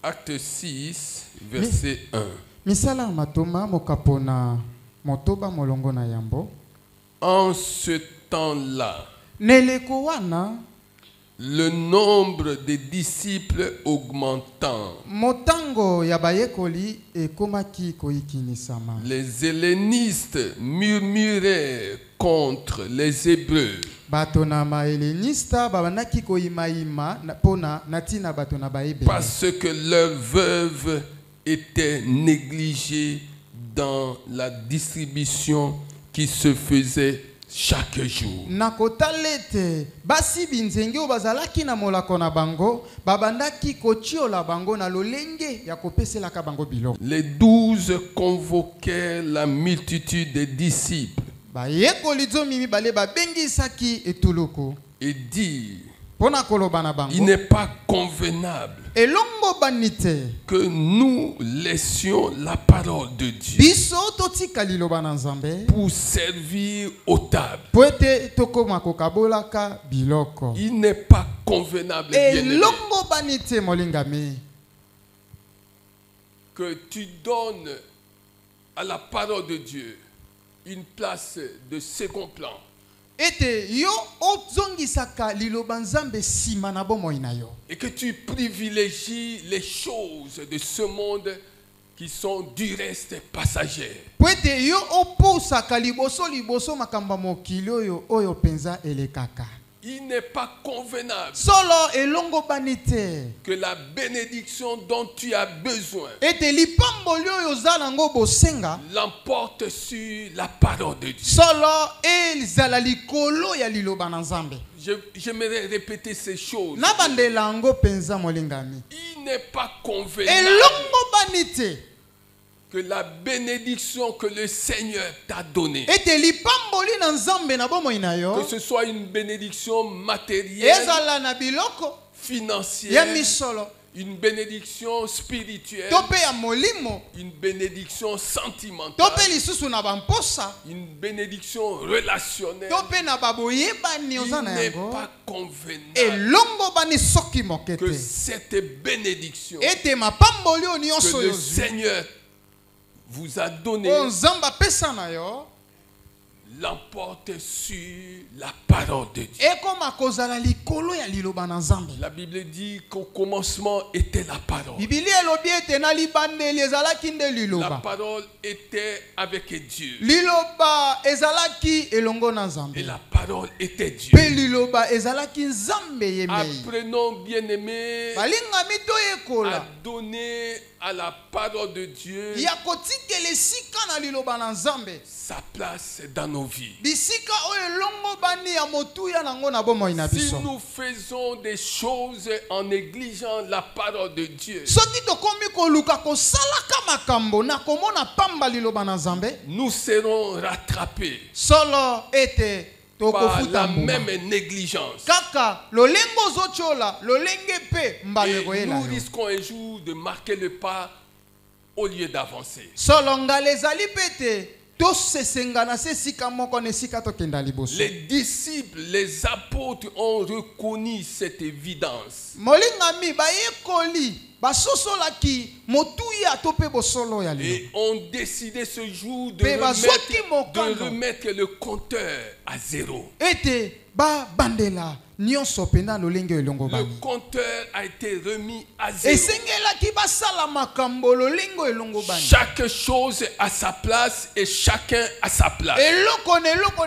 Acte 6, verset 1. Misala matoma mokapona motoba molongo na yambo. En ce temps-là, Neleko wana le nombre des disciples augmentant, motango ya bayekoli ekomaki koikinisama. les hellénistes murmuraient contre les Hébreux Batona mahelenista babanaki koimaima pona natina batona baebe. parce que leurs veuves étaient négligées dans la distribution qui se faisait chaque jour. Nakotalete basi binzenge bazalaki na molako na bango babandaki kochiola bango na lolenge ya kopeselaka bango biloko. Les 12 convoquèrent la multitude des disciples Bayekoli zomi mibale babengisaki etuluku et dirent: pona koloba na bango. il n'est pas convenable Elongo banite que nous laissions la parole de Dieu biso totika liloba na Nzambe pour servir aux tables. poete tokoma kokabolaka biloko. Il n'est pas convenable, bien-aimé, Elongo banite molingami que tu donnes à la parole de Dieu une place de second plan ete yo ozongisaka liloba Nzambe sima na bomoi na yo. et que tu privilégies les choses de ce monde qui sont du reste passagères. Poete yo oposaka liboso makamba mokili oyo penza elekaka. Il n'est pas convenable Solo elongo banite que la bénédiction dont tu as besoin ete lipamboli oyo zala ngo bosenga l'emporte sur la parole de Dieu. solo elzala likolo ya liloba na Nzambe. J'aimerais répéter ces choses. Na bandela ngo penza molingami. Il n'est pas convenable Elongo banite que la bénédiction que le Seigneur t'a donnée, ete lipamboli na Nzambe na bomoi na yo que ce soit une bénédiction matérielle, ezala na biloko ya financière, misolo une bénédiction spirituelle, to pe ya molimo une bénédiction to sentimentale, pe lisusu na bamposa une bénédiction relationnelle. to pe na baboyebani oza Il na n'est yango. pas convenable Elongo bani soki que mokete cette bénédiction ete mapamboli oyo que nyonso le oyo Seigneur vous a donnée oyo Nzambe apesa na yo l'emporte sur la parole de Dieu. ekoma kozala likolo ya liloba na Nzambe. La Bible dit qu'au commencement était la parole. Bibili elobi ete na libandeli ezalaki nde La liloba. parole était avec Dieu. Liloba ezalaki elongo na Nzambe. Et la parole était Dieu. Pe liloba ezalaki Nzambe yemei. Apprenons, bien-aimés, Balingami à toyekola donner à la parole de Dieu ya kotikela esika na liloba na Nzambe sa place dans nos vies. bisika oyo elongo bani ya motuya nango na bomoi na Si biso. nous faisons des choses en négligeant la parole de Dieu, Soki tokomi koluka kosalaka makambo na komona pamba liloba na Nzambe nous serons rattrapés solo ete par tokofuta la mbuma. même négligence. Kaka lolenge ozochola lolenge pe mbala Et ekoyela nous yo. risquons un jour de marquer le pas au lieu d'avancer. Solo ngala ezali pete tosesengana se esika moko na esika tokenda liboso. Les disciples, les apôtres ont reconnu cette évidence. Molingami bayekoli basosolaki motuya to pe bosolo ya lelo. Et ont décidé ce jour de Pe bazwaki mokano. remettre le compteur à zéro. Ete ba bandela nyonso penda lolenge elongo Le bani. compteur a été remis à zéro. Esengelaki basala makambo lolengo elongo bani. Chaque chose à sa place et chacun à sa place. Eloko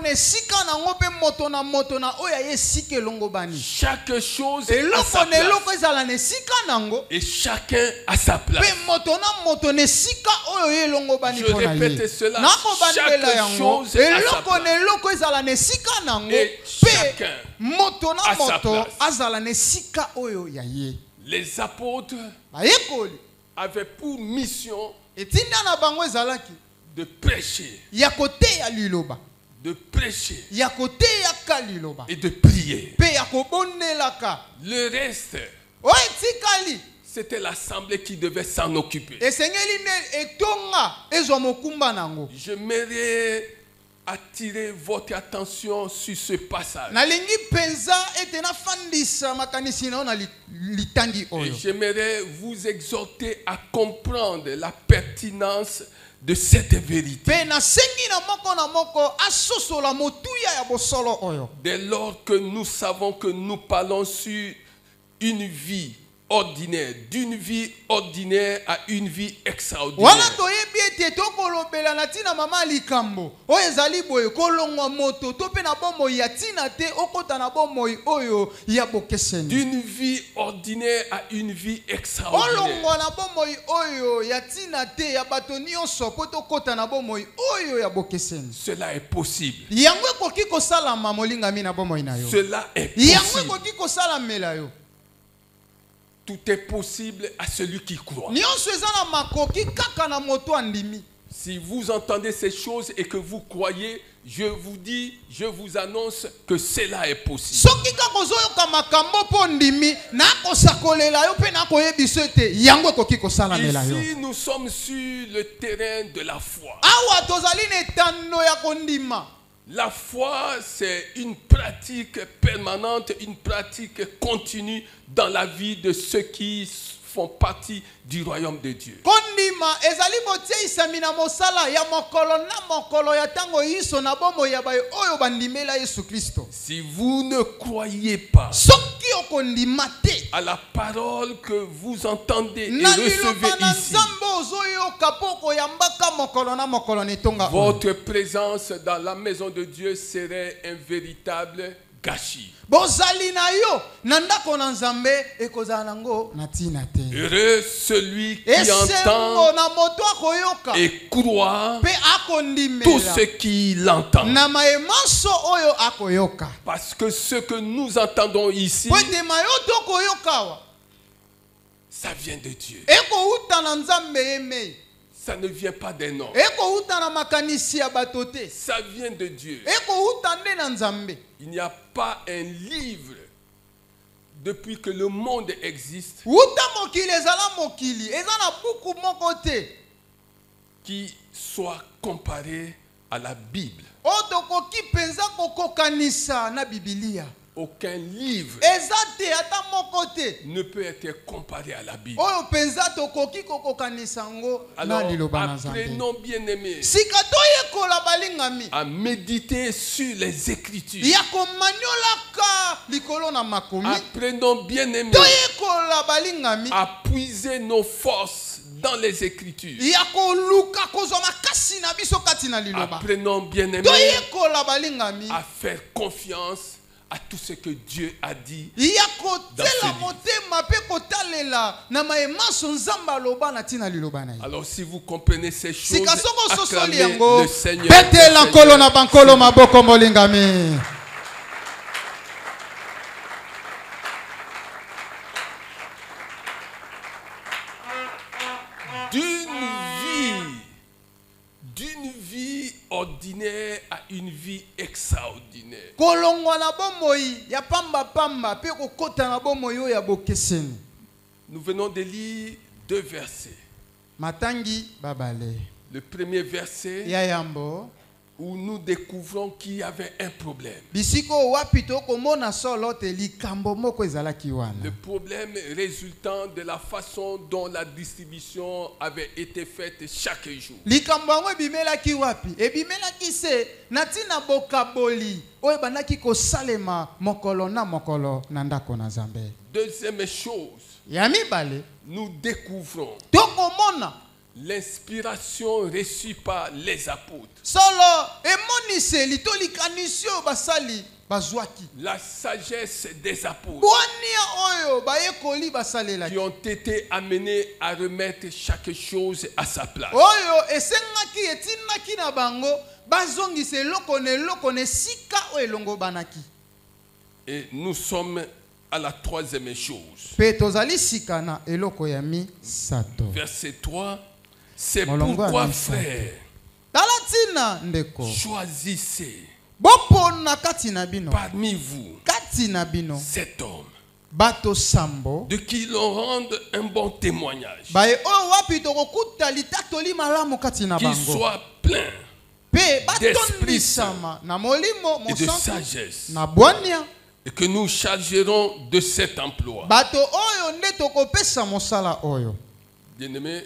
ne sika nango pe moto na oya ye sika elongo bani. Chaque chose à sa Eloko place ezala ne sika nango et chacun à sa place. pe moto ne sika oyo ye elongo bani Je pona répète ye. cela. Nako bandela Chaque yango. chose à sa place. Eloko ezala ne sika nango Et pe chacun moto na à sa moto place. azala ne sika oyo ya ye. Les apôtres Bayekoli avaient pour mission etinda na bango ezalaki de prêcher, ya koteya liloba de prêcher ya koteyaka liloba et de prier. pe ya kobondelaka. Le reste, Oyo etikali c'était l'assemblée qui devait s'en occuper. esengeli nde etonga ezwa mokumba nango. J'aimerais attirer votre attention sur ce passage. nalingi penza ete nafandisa makanisi na litangi Et oyo j'aimerais vous exhorter à comprendre la pertinence de cette vérité. pe nasengi na moko asosola motuya ya bosolo oyo Dès lors que nous savons que nous parlons sur une vie ordinaire, d'une vie ordinaire à une vie wana extraordinaire. toyebi ete tokolobela na ntina mama likambo oyo ezali boye kolongwa moto to mpe na bomoi ya ntina te okota na bomoi oyo ya bokeseni D'une vie ordinaire à une vie extraordinaire. olongwa na bomoi oyo ya ntina te ya bato nyonso mpo tokota na bomoi oyo ya bokeseni Cela est possible. yango ekoki kosalama molingami na bomoi na yo Cela est yango possible. ekoki kosalamela yo Tout est possible à celui qui croit. nyonso eza na makoki kaka na moto andimi Si vous entendez ces choses et que vous croyez, je vous dis, je vous annonce que cela est possible. soki kaka ozoyoka makambo mpo ndimi nakosakolela yo mpe nakoyebisa ete yango ekoki kosalamela yo Ici, nous sommes sur le terrain de la foi. awa tozali na etando ya kondima La foi, c'est une pratique permanente, une pratique continue dans la vie de ceux qui font partie du royaume de Dieu. kondima ezali botieisami na mosala ya mokolo na mokolo ya ntango yiso na bomoi ya bayo oyo bandimela yesu kristo Si vous ne croyez pas soki okondima te à la parole que vous entendez et na recevez liloba na ici, nzambe ozoyoka mpo koyambaka mokolo na mokolo na etonga oyo votre présence dans la maison de Dieu serait un véritable gâchis. bozali na yo na ndako na nzambe ekozala nango na ntina te Heureux celui qui esengo entend na moto akoyoka et croit mpe tout akondimela ce qui l'entend. na mayemanso oyo akoyoka Parce que ce que nous entendons ici, po ete mayo tokoyoka awa ça vient de Dieu. ekouta na nzambe yemei Ça ne vient pas des noms. ekouta na makanisi ya bato te Ça vient de Dieu. ekouta nde na nzambe Il n'y a pas un livre depuis que le monde existe uta mokili ezala mokili eza na buku moko te qui soit comparé à la Bible. oyo tokoki mpenza kokokanisa na bibilia Aucun livre eza te ata moko te ne peut être comparé à la Bible. oyo mpenza tokoki kokokanisa yango na Alors, liloba na nzambe apprenons bien aimés sika toyekola balingami à méditer sur les Écritures. ya komaniolaka likolo na makomi Apprenons bien aimés toyekola balingami à puiser nos forces dans les Écritures. ya koluka kozwa makasi na biso kati na liloba Apprenons bien aimés toyekola balingami à faire confiance à tout ce que Dieu a dit. ya Dans kotela ce livre. motema mpe kotalela na mayemanso nzambe aloba na ntina liloba na ye Alors si vous comprenez ces choses, sika soko ososoli acclamez yango le Seigneur. betela nkolo na bankolo maboko molingami D'une vie ordinaire à une vie extraordinaire. kolongwa na bomoi ya pamba mpe kokota na bomoi oyo ya bokeseni Nous venons de lire 2 versets. matangi babale Le premier verset ya yambo où nous découvrons qu'il y avait un problème. bisiko wapi tokomona solo te likambo moko ezalaki Le wana problème résultant de la façon dont la distribution avait été faite chaque jour. likambo yango ebimelaki wapi ebimelaki se na ntina bokaboli oyo ebandaki kosalema mokolo na mokolo na ndako na nzambe Deuxième chose, ya mibale nous découvrons tokomona l'inspiration reçue par les apôtres. solo emoniseli to likanisi oyo basali bazwaki La sagesse des apôtres bwania oyo bayekoli basalelaki qui ont été amenés à remettre chaque chose à sa place. oyo esengaki etindaki na bango bazongisa eloko na esika oyo elongobanaki Et nous sommes à la troisième chose. mpe tozali sika na eloko ya misato Verset 3. C'est Molongo pourquoi, à misato. frères, tala ntina ndeko choisissez bopona kati na bino parmi vous kati na bino cet homme bato sambo de qui l'on rende un bon témoignage, baye oyo wapi tokokuta litatoli malamu kati na qu'il bango soit plein pe d'Esprit batondisama na molimo et de mosantu sagesse. na bwania Et que nous chargerons de cet emploi. bato oyo nde tokopesa mosala oyo. Bien-aimés,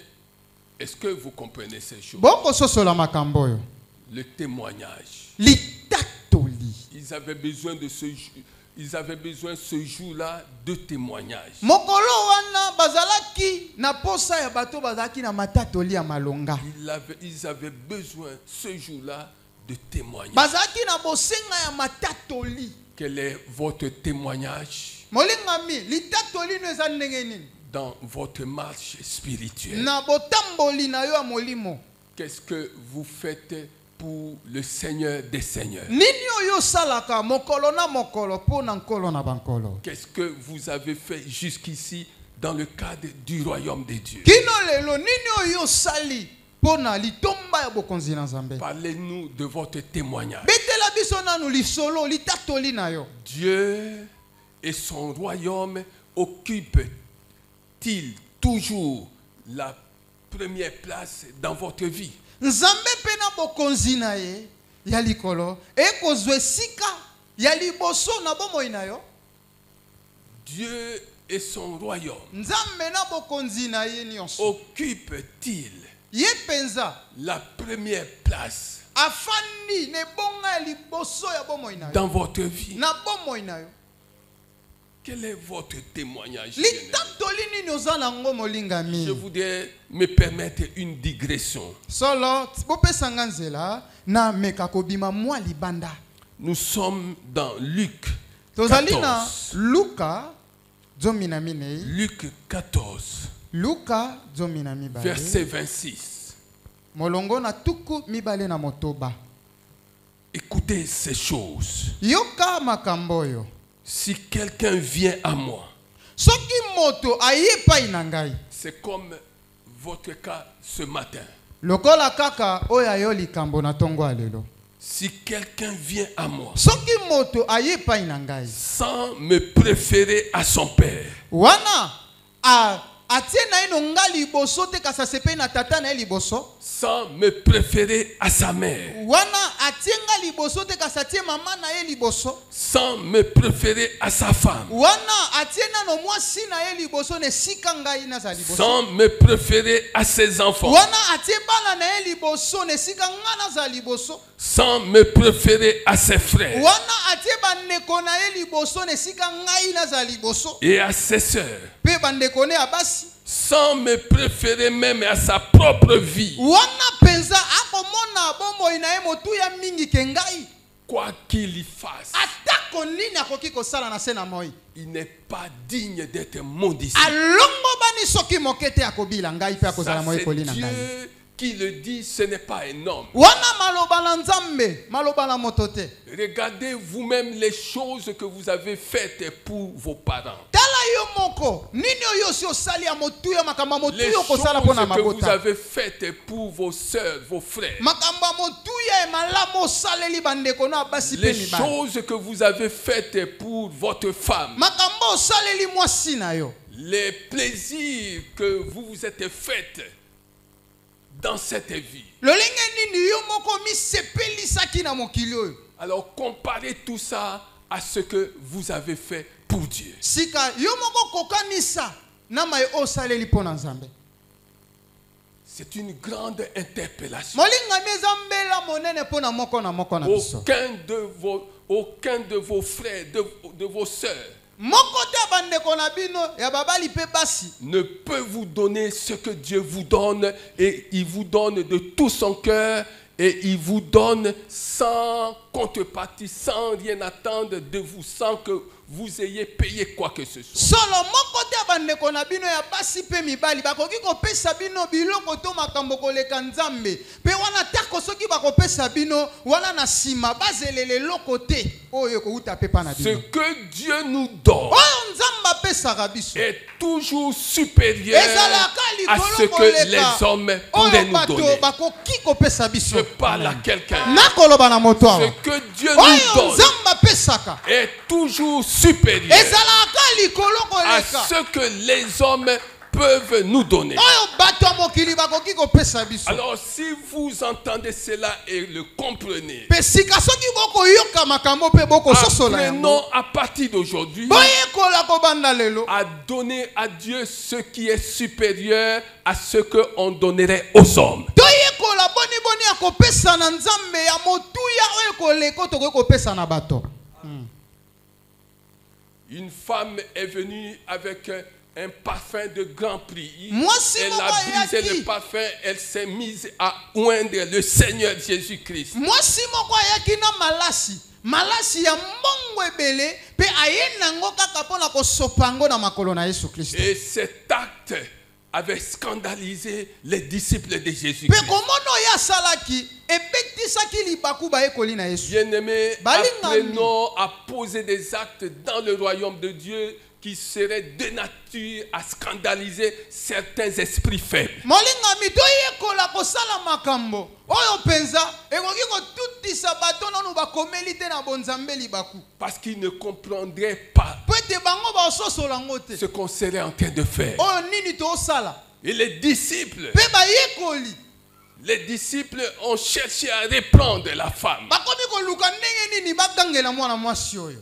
est-ce que vous comprenez ces choses? Bokososola makambo oyo. Le témoignage. Litatoli. Ils avaient besoin de ce jour. Ils avaient besoin ce jour-là de témoignage. Mokolo wana bazalaki na posa ya bato bazalaki na matatoli ya malonga. Ils avaient besoin ce jour-là de témoignage. Bazalaki na bosenga ya matatoli. Quel est votre témoignage Molingami, litatoli no eza ndenge nini? dans votre marche spirituelle? Na botamboli na yo ya molimo. Qu'est-ce que vous faites pour le Seigneur des Seigneurs? Nini oyo salaka mokolo na mokolo po na nkolo na bankolo. Qu'est-ce que vous avez fait jusqu'ici dans le cadre du royaume de Dieu? Kino lelo nini oyo sali po na litomba ya bokonzi na Nzambe. Parlez-nous de votre témoignage. Betela biso nanu lisolo litatoli na yo. Dieu et son royaume occupent-ils toujours la première place dans votre vie? Nzambe pena bokonzi na ye ya likolo ekozwe sika ya liboso na bomoi na yo. Dieu et son royaume Nzambe na bokonzi na ye nyonso occupent-ils ye penza la première place afandi ne bonga ya liboso ya bomoi na yo dans votre vie? na bomoi na yo. Quel est votre témoignage? bien-aimé? Litatoli nini oza nango molingami. Je voudrais me permettre une digression. Solo bopesanga nzela na meka kobima mwa libanda. Nous sommes dans Luc Tozali na 14. Luka zomina minei. Luc 14, Luka zomina mibale. verset 26. Molongo na tuku mibale na motoba. Écoutez ces choses. Yoka makambo yo. Si quelqu'un vient à moi, Soki moto ayepai na ngai. c'est comme votre cas ce matin. Lokola kaka oya yo likambo na tongo alelo. Si quelqu'un vient à moi Soki moto ayepai na ngai. sans me préférer à son père, Wana atie na ino ngali boso te kasa sepe na tata na liboso. sans me préférer à sa mère, Wana atie ngali boso te kasa tie mama na ye liboso. sans me préférer à sa femme, Wana atie na no mwasi na ye liboso ne sika ngai na za liboso. sans me préférer à ses enfants, Wana atie bana na ye liboso ne sika nga na za liboso. sans me préférer à ses frères Wana atie bandeko na ye liboso ne sika ngai na za liboso. et à ses sœurs, Pe bandeko ne abasi. sans me préférer même à sa propre vie. Wana penza akomona bomoi na ye motu ya mingi ke ngai. Quoi qu'il y fasse, Atako nini akoki kosala na se na moi. il n'est pas digne d'être mon disciple. Alongo bani soki mokete akobila ngai pe akozala Ça, moi c'est kolina ngai. Dieu qui le dit, ce n'est pas un homme. Wana maloba na Nzambe, maloba na moto te. Regardez vous-même les choses que vous avez faites pour vos parents. Tala yo moko, nini oyo si osali ya motu ya makamba motu Les yo choses kosala pona que vous mabota. avez faites pour vos sœurs, vos frères. Makamba motu ya malamu osaleli bandeko na basi pe Les mibali. choses que vous avez faites pour votre femme. Makamba osaleli mwasi na yo. Les plaisirs que vous vous êtes faites dans cette vie. Lolenge nini yo moko mi sepelisaki na mokili oyo. Alors comparez tout ça à ce que vous avez fait pour Dieu. Sika yo moko kokanisa na mai osaleli pona Nzambe. C'est une grande interpellation. Molinga meza mbela monene pona moko na biso. Aucun de vos frères, de vos sœurs, Moko te bandeko na bino ya babali pe basi. ne peut vous donner ce que Dieu vous donne, et il vous donne de tout son cœur, et il vous donne sans contrepartie, sans rien attendre de vous, sans que vous ayez payé quoi que ce soit. Solo moko te bandeko na bino ya basi pe mibali bakoki kopesa bino biloko to makambo koleka Nzambe. Pe wana tako soki bakopesa bino wana na sima bazelele loko te oyo ko uta pe pa na Ce bino. que Dieu nous donne Oyo Nzamba pesaka biso. est toujours supérieur à ce que les hommes pourraient Oyo nous bato donner. bakoki kopesa biso. Je parle à quelqu'un. Nakoloba na moto Ce awa. que Dieu nous Oyo donne Nzamba pesaka. est toujours supérieur Ezalaka likolo à koleka. ce que les hommes peuvent nous donner. oyo bato ya mokili bakoki kopesa biso. Alors si vous entendez cela et le comprenez, Pe sika soki bokoyoka makambo pe bokososola yango. apprenons à partir d'aujourd'hui boyekola kobanda lelo à donner à Dieu ce qui est supérieur à ce qu'on donnerait aux hommes. toyekola boni ya kopesa na nzambe ya motuya oyo koleka tokoki kopesa na bato. Une femme est venue avec un parfum de grand prix. Moi, si Elle mon a brisé voyage- le parfum, elle s'est mise à oindre le Seigneur Jésus-Christ. mwasi moko ayaki na malasi ya mbongo ebele mpe aye nango kaka mpona kosopa yango na makolo na Yesu Kristo. Et cet acte avait scandalisé les disciples de Mpe Jésus-Christ. komona oyo asalaki ebetisaki libaku bayekoli na Yesu. Bien-aimés, Balingami. apprenons à poser des actes dans le royaume de Dieu qui seraient de nature à scandaliser certains esprits faibles. molingami toyekola kosala makambo oyo mpenza ekoki kotutisa bato nanu bakomeli te na bonzambe libaku Parce qu'ils ne comprendraient pas po ete bango baososola yango te ce qu'on serait en train de faire. oyo nini tosala. Et les disciples ont cherché à reprendre la femme. bakomi koluka ndenge nini bagangela mwana mwasi oyo.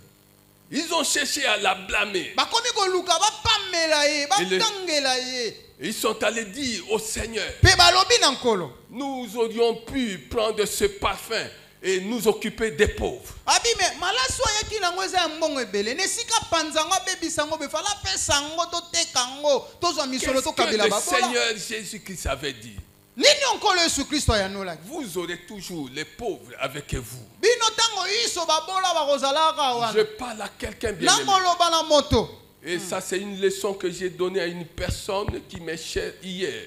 Ils ont cherché à la blâmer. bakomi koluka bapamela ye bagangela ye Ils sont allés dire au Seigneur, mpe balobi na nkolo nous aurions pu prendre ce parfum et nous occuper des pauvres. abime malasi oyo ayaki nango eza ya mbongo ebele na esika panza yango abebisa yango befala apesa yango toteka yango tozwa misolo Qu'est-ce que tokabela le babola Seigneur Jésus-Christ avait dit? nini onkolo yesu kristo ayanolaki Vous aurez toujours les pauvres avec vous. bino ntango iso babola bakozalaka Je wana parle à quelqu'un bien aimé. nangoloba na moto Et ça, c'est une leçon que j'ai donnée à une personne qui m'est chère hier.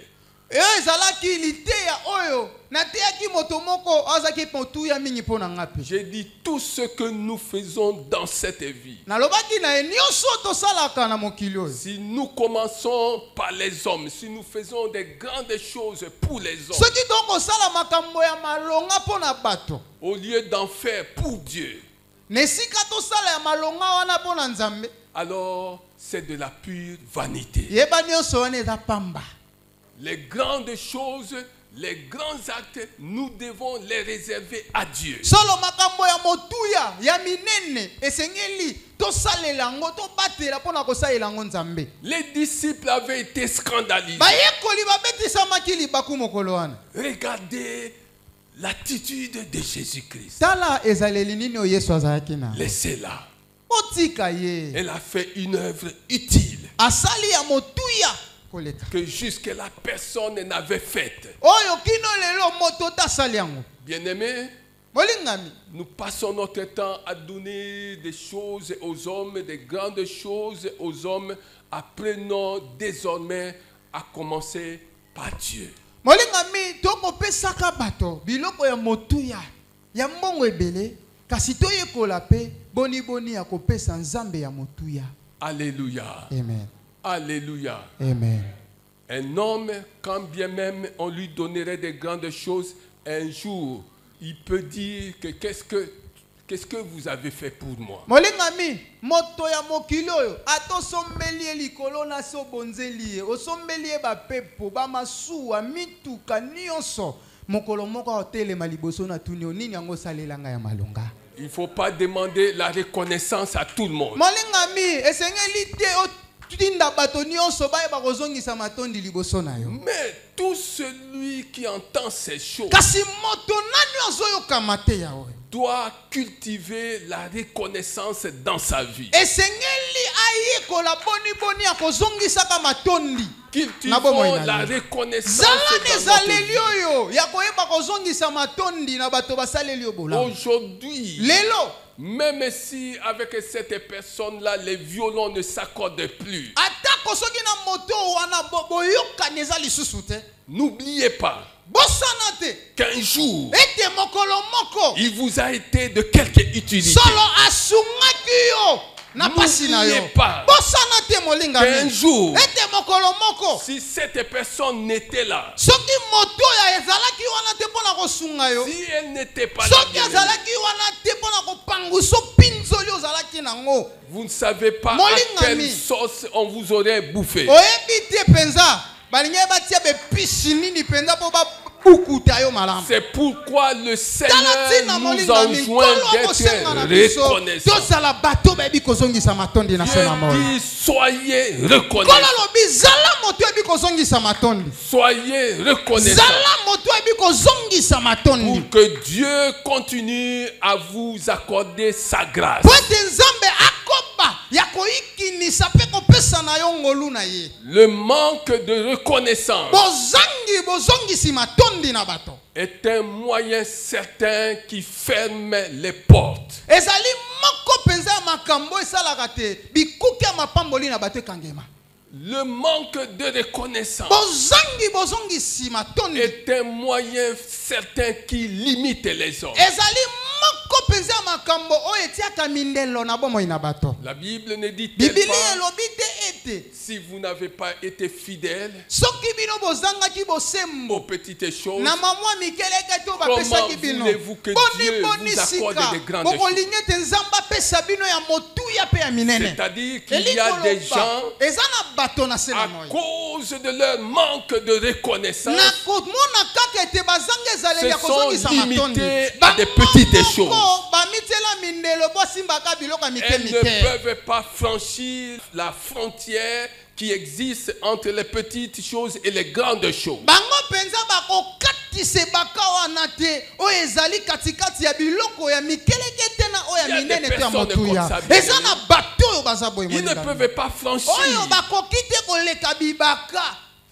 eyo ezalaki liteya oyo nateyaki moto moko azalaki motuya mingi mpo na nga mpe J'ai dit tout ce que nous faisons dans cette vie. nalobaki na ye nyonso tosalaka na mokili oyo Si nous commençons par les hommes, si nous faisons des grandes choses pour les hommes, soki tokosala makambo ya malonga mpo na bato au lieu d'en faire pour Dieu, na esika tosala ya malonga wana mpo na nzambe alors c'est de la pure vanité. yeba nyonso wana eza pamba. Les grandes choses, les grands actes, nous devons les réserver à Dieu. solo makambo ya motuya ya minene esengeli tosalela yango tobatela mpo na kosalela yango nzambe. Les disciples avaient été scandalisés. bayekoli babetisamaki libaku mokolo wana. Regardez l'attitude de Jésus-Christ. tala ezaleli nini oyo yesu azalaki na Laissez-la. otika ye Elle a fait une œuvre utile asali ya motuya koleka que jusque-là personne n'avait faite. oyo kino lelo moto tasali yango. Bien-aimés, molingami nous passons notre temps à donner des choses aux hommes, des grandes choses aux hommes. Apprenons désormais à commencer par Dieu. molingami tokopesaka bato biloko ya motuya ya mbongo ebele kasi toyekola mpe boni ya kopesa nzambe ya motuya. Alléluia. Amen. Alléluia. Amen. Un homme, quand bien même on lui donnerait des grandes choses, un jour, il peut dire que qu'est-ce que vous avez fait pour moi? molingami moto ya mokili oyo atosombeli ye likolo na se obonzeli ye osombeli ye bapepo bamasuwa mituka nyonso mokolo moko aotelema liboso na tuni nini yango osalelanga ya malonga. Il ne faut pas demander la reconnaissance à tout le monde. molingami esengeli te otinda bato nyonso bayeba kozongisa matondi liboso na yo. Mais tout celui qui entend ces choses kasi moto nani azoyokama te ya oyo doit cultiver la reconnaissance dans sa vie. esengeli ayekola boni ya kozongisaka matondi. Cultivons la reconnaissance zala dans notre nezaleli vie. oyo ya koyeba kozongisa matondi na bato basaleli yo bolamu. Aujourd'hui, lelo même si avec cette personne-là, les violons ne s'accordent plus, atako soki na moto wana boyokani eza lisusu te n'oubliez pas bosana te qu'un jour, ete mokolo moko il vous a été de quelque utilité. solo asungaki yo na pasi na yo. N'oubliez pas bosana te qu'un molingami jour, ete mokolo moko si cette personne n'était là, soki moto oyo ezalaki wana te mpona kosunga yo si elle n'était pas là, soki bien-aimés, azalaki wana te mpona kopangusa opinzoli ozalaki nango. Vous ne savez pas à Molingami. quelle sauce on vous aurait bouffé. Oyebi te penza. Balingi batia be pisi nini penza po ba bukuta yo malamu. C'est pourquoi le Seigneur Talatina nous molingami enjoint nkolo d'être akosenga na biso. reconnaissants. Tosala bato bebi kozongisa matondi na sena mo. Dieu dit soyez Nkolo reconnaissants. lobi zala moto ebi kozongisa matondi. Soyez reconnaissants. Zala moto ebi kozongisa matondi. Pour que Dieu continue à vous accorder sa grâce. Po ete Nzambe akoba ya koikinisa pe kopesa na yo ngolu na ye. Le manque de reconnaissance Bozongisi matondi na bato. est un moyen certain qui ferme les portes. Ezali moko penza ya makambo esalaka te bikuki ya mapamboli na bato ekangema. Le manque de reconnaissance Bozongisi matondi est un moyen certain qui limite les hommes. ezali moko penza ya makambo oyo etiaka mindelo na bomoi na bato. La Bible ne dit Biblia pas elobi te ete si vous n'avez pas été fidèle soki bino bozangaki aux bosembo petites choses, na mamwa mikeleke to comment bapesaki bino voulez-vous que Dieu vous accorde des grandes choses? bokolingi ete Nzambe apesa bino ya motuya pe ya minene. C'est-à-dire qu'il y a des gens, eza na bato na se na à moi cause de leur manque de reconnaissance, na komona kaka ete bazanga ezaleli ya se sont kozongisa matondi limités à des petites choses. bamitela mindelo bosimbaka biloko ya mike Elles ne mike. peuvent pas franchir la frontière qui existe entre les petites choses et les grandes choses. Bango penza bakokatise baka wana te oyo ezali katikati ya biloko ya mikeleke te na oyo Il y a ya des minene te ya personnes motuya. comme ça, bien Eza na bato oyo baza boye Ils ne molingami. peuvent pas franchir Oyo bakoki te koleka bibaka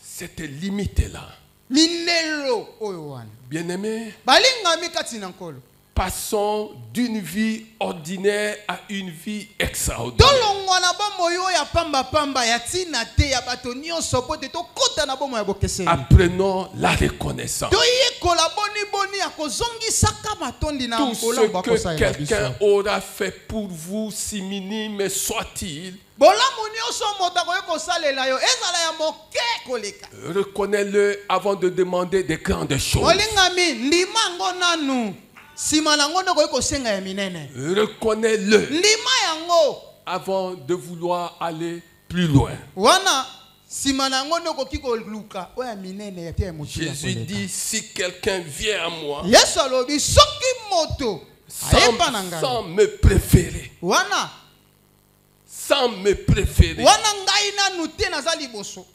cette limite-là. minelo oyo wana. Bien-aimés, Balingami kati na nkolo. passons d'une vie ordinaire à une vie extraordinaire. Tolongwa na bomo yo ya pamba pamba ya tina te ya bato nyonso po te tokota na bomo ya bokeseni. Apprenons la reconnaissance. Toyekola boni boni ya kozongisaka matondi na Tout ce bolambo que akosalela biso. quelqu'un aura fait pour vous, si minime soit-il, Bolamu nyonso moto akoki kosalela yo ezala ya moke koleka. reconnais-le avant de demander des grandes choses. Molingami ndima yango nanu sima nango nde okoki kosenga ya minene. Reconnais-le Ndima yango avant de vouloir aller plus loin. wana sima nango nde okoki koluka oyo ya minene ya te ya motu ya Jésus koleka. dit, si quelqu'un vient à moi Yesu alobi soki moto ayepa na ngai sans me préférer, wana me préférer ngai nanu te naza liboso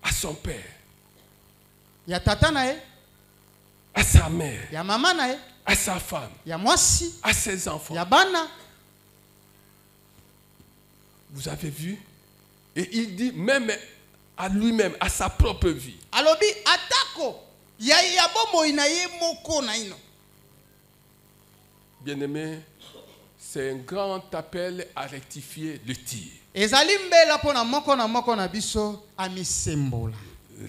à son père, ya tata na ye à sa mère, ya mama na ye à sa femme, ya mwasi à ses enfants. ya bana. Vous avez vu? Et il dit même à lui-même, à sa propre vie. Alobi atako ya bomoi na ye moko na ino. Bien-aimé, c'est un grand appel à rectifier le tir. Ezali mbela po na moko na biso amisembola.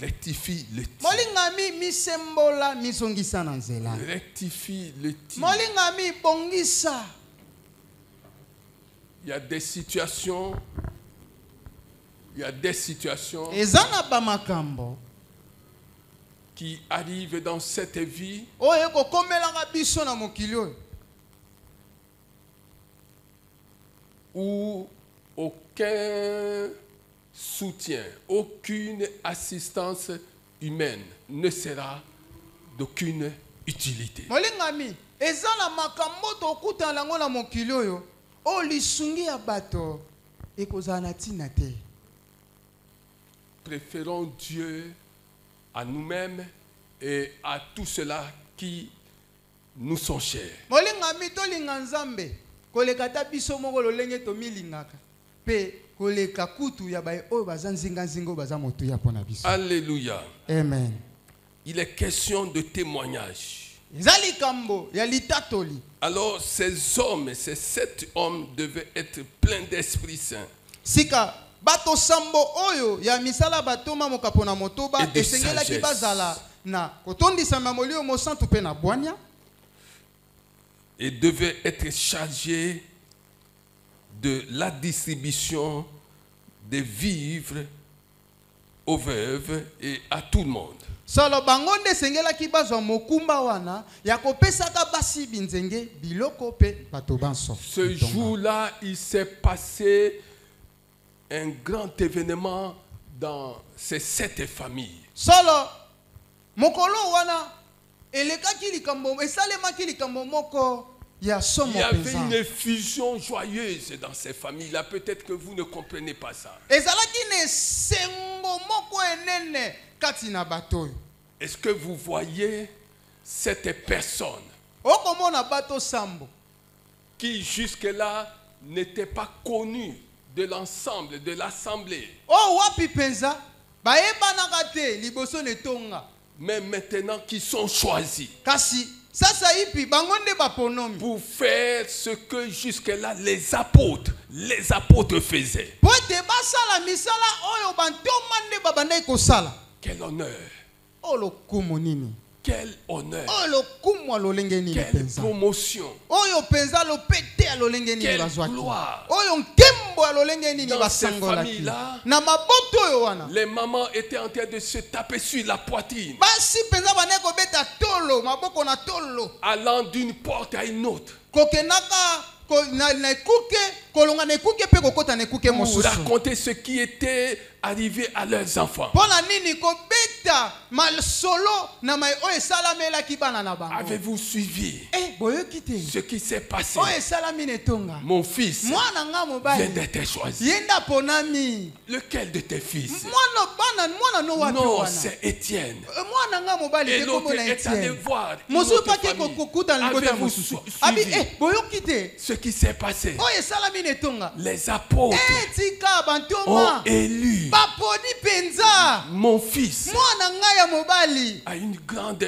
Rectifie le tir. Molingami misembola misongisa na nzela. Rectifie le tir. Molingami bongisa. Il y a des situations. Ezana ba makambo qui arrivent dans cette vie oyo kokomelanga biso na mokili oyo. où aucun soutien, aucune assistance humaine ne sera d'aucune utilité. Molingami ezana makambo tokuta nango na mokili oyo o lisungi ya bato ekozala na tina te. Préférons Dieu à nous-mêmes et à tous ceux-là qui nous sont chers. Molingami tolinga Nzambe koleka ta biso moko lolenge to milingaka pe koleka kutu ya bae oyo baza nzinga baza motu ya pona biso. Alléluia. Amen. Il est question de témoignage. Zali kambo ya litatoli. Alors ces hommes, ces 7 hommes devaient être pleins d'Esprit Saint. Sika bato sambo oyo ya misala batoma mokapona motoba Et de esengela ki sagesse. bazala na kotondisa mamolio mo santu pe na bwanya. Et devaient être chargés de la distribution des vivres aux veuves et à tout le monde. Solo bango nde esengelaki bazwa mokumba wana ya kopesaka basi binzenge biloko pe bato banso. Ce jour-là, il s'est passé un grand événement dans ces 7 familles. Solo mokolo wana elekaki likambo esalemaki likambo moko ya somo Il y avait penza. une effusion joyeuse dans ces familles-là. Peut-être que vous ne comprenez pas ça. Ezalaki ne sengo moko enene kati na bato. Est-ce que vous voyez cette personne Okomona bato sambo qui jusque-là n'était pas connue de l'ensemble de l'assemblée, o wapi penza bayebanaka te liboso netonga mais maintenant qui sont choisis kasi sasa ipi bango nde baponomi pour faire ce que jusque-là les apôtres faisaient? po ete basala misala oyo bantoma nde babandaki kosala. Quel honneur, Oyo lokumu nini, quel honneur, oyo lokumu ya lolenge nini quelle penza, promotion, oyo penza lopete ya lolenge nini quelle bazwaki, gloire. oyo nkembo ya lolenge nini Dans ces basangolaki familles-là, na maboto oyo wana. les mamans étaient en train de se taper sur la poitrine, Basi penza bandeki kobeta tolo maboko na tolo allant d'une porte à une autre, kokenaka na ekuke kolonga na ekuke pe kokota na ekuke pour mosusu raconter ce qui était arrivé à leurs enfants. mpona nini kobeta masolo na mai oyo esalamelaki bana na bango. Avez-vous suivi boyoki te ce qui s'est passé? oyo esalami na etonga Mon fils mwana nga vient mobali d'être choisi. ye nde aponami. Lequel de tes fils? mwana no wapi Non, wana c'est Étienne. mwana nga mobali Et te l'autre kombo na est allé Etienne voir une mosusu autre pake famille. kokuta na libota ya Avez-vous mosusu suivi abi boyoki te ce qui s'est passé? oyo esalami na etonga Les apôtres tika ont bantoma élu baponi penza mon fils mwana ngai ya mobali à une grande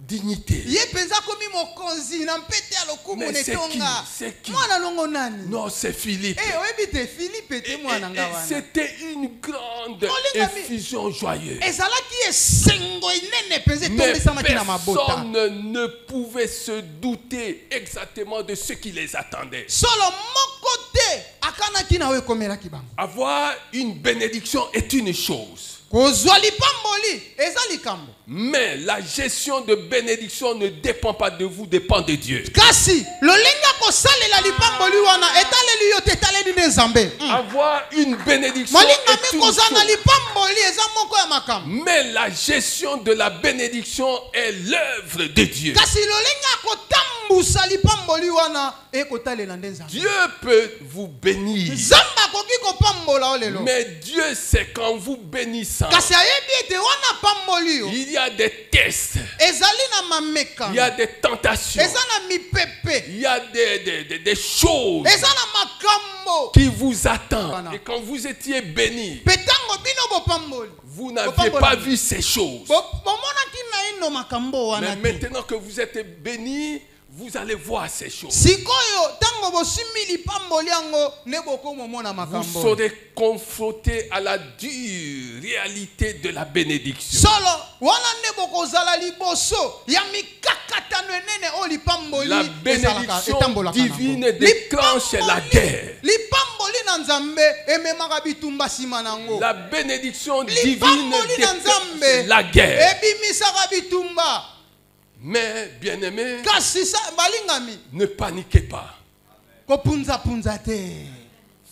dignité. ye penza komi mokonzi na mpete ya lokumu Mais c'est netonga. qui? C'est qui? Mwana longo nani? Non, c'est Philippe. Oyebi te Philippe te mwana nga wana. C'était une grande Molingami. effusion joyeuse. Ezalaki esengo inene penza Mais etombesamaki na mabota. personne ne pouvait se douter exactement de ce qui les attendait. Solo moko te akanaki na oyo ekomelaki bango. Avoir une bénédiction est une chose. Kozwa lipamboli eza likambo. Mais la gestion de bénédiction ne dépend pas de vous, dépend de Dieu. Kasi lolinga kosalela lipamboli wana etaleli yo te etaleli ne Nzambe. Avoir une bénédiction Molinga est mi une kozanga chose. lipamboli eza moko ya makambo. Mais la gestion de la bénédiction est l'œuvre de Dieu. Kasi lolinga kotambusa lipamboli wana ekotalela nde Nzambe. Dieu peut vous bénir. Nzambe akoki kopambola olelo. Mais Dieu sait qu'en vous bénissant, Kasi ayebi ete wana pamboli yo il y a des tests, ezali na mameka. il y a des tentations, Eza na mipepe. il y a des choses Eza na makambo. qui vous attendent. Voilà. Et quand vous étiez béni, Petango bino bopamboli. vous n'aviez pas vu ces choses. Bomonaki na ino makambo wana Mais te. maintenant que vous êtes béni, vous allez voir ces choses. Sikoyo tango bosimi lipamboli yango ne bokomomona Vous makambo. serez confronté à la dure réalité de la bénédiction. Solo wana ne bokozala liboso ya mikakatano enene o lipamboli La bénédiction divine déclenche la guerre. Lipamboli na Nzambe ememaka bitumba sima nango. La bénédiction divine Lipamboli na déclenche Nzambe la guerre. ebimisaka bitumba. Mais, bien-aimés, Kasi balingami ne paniquez pas. kopunza punza te.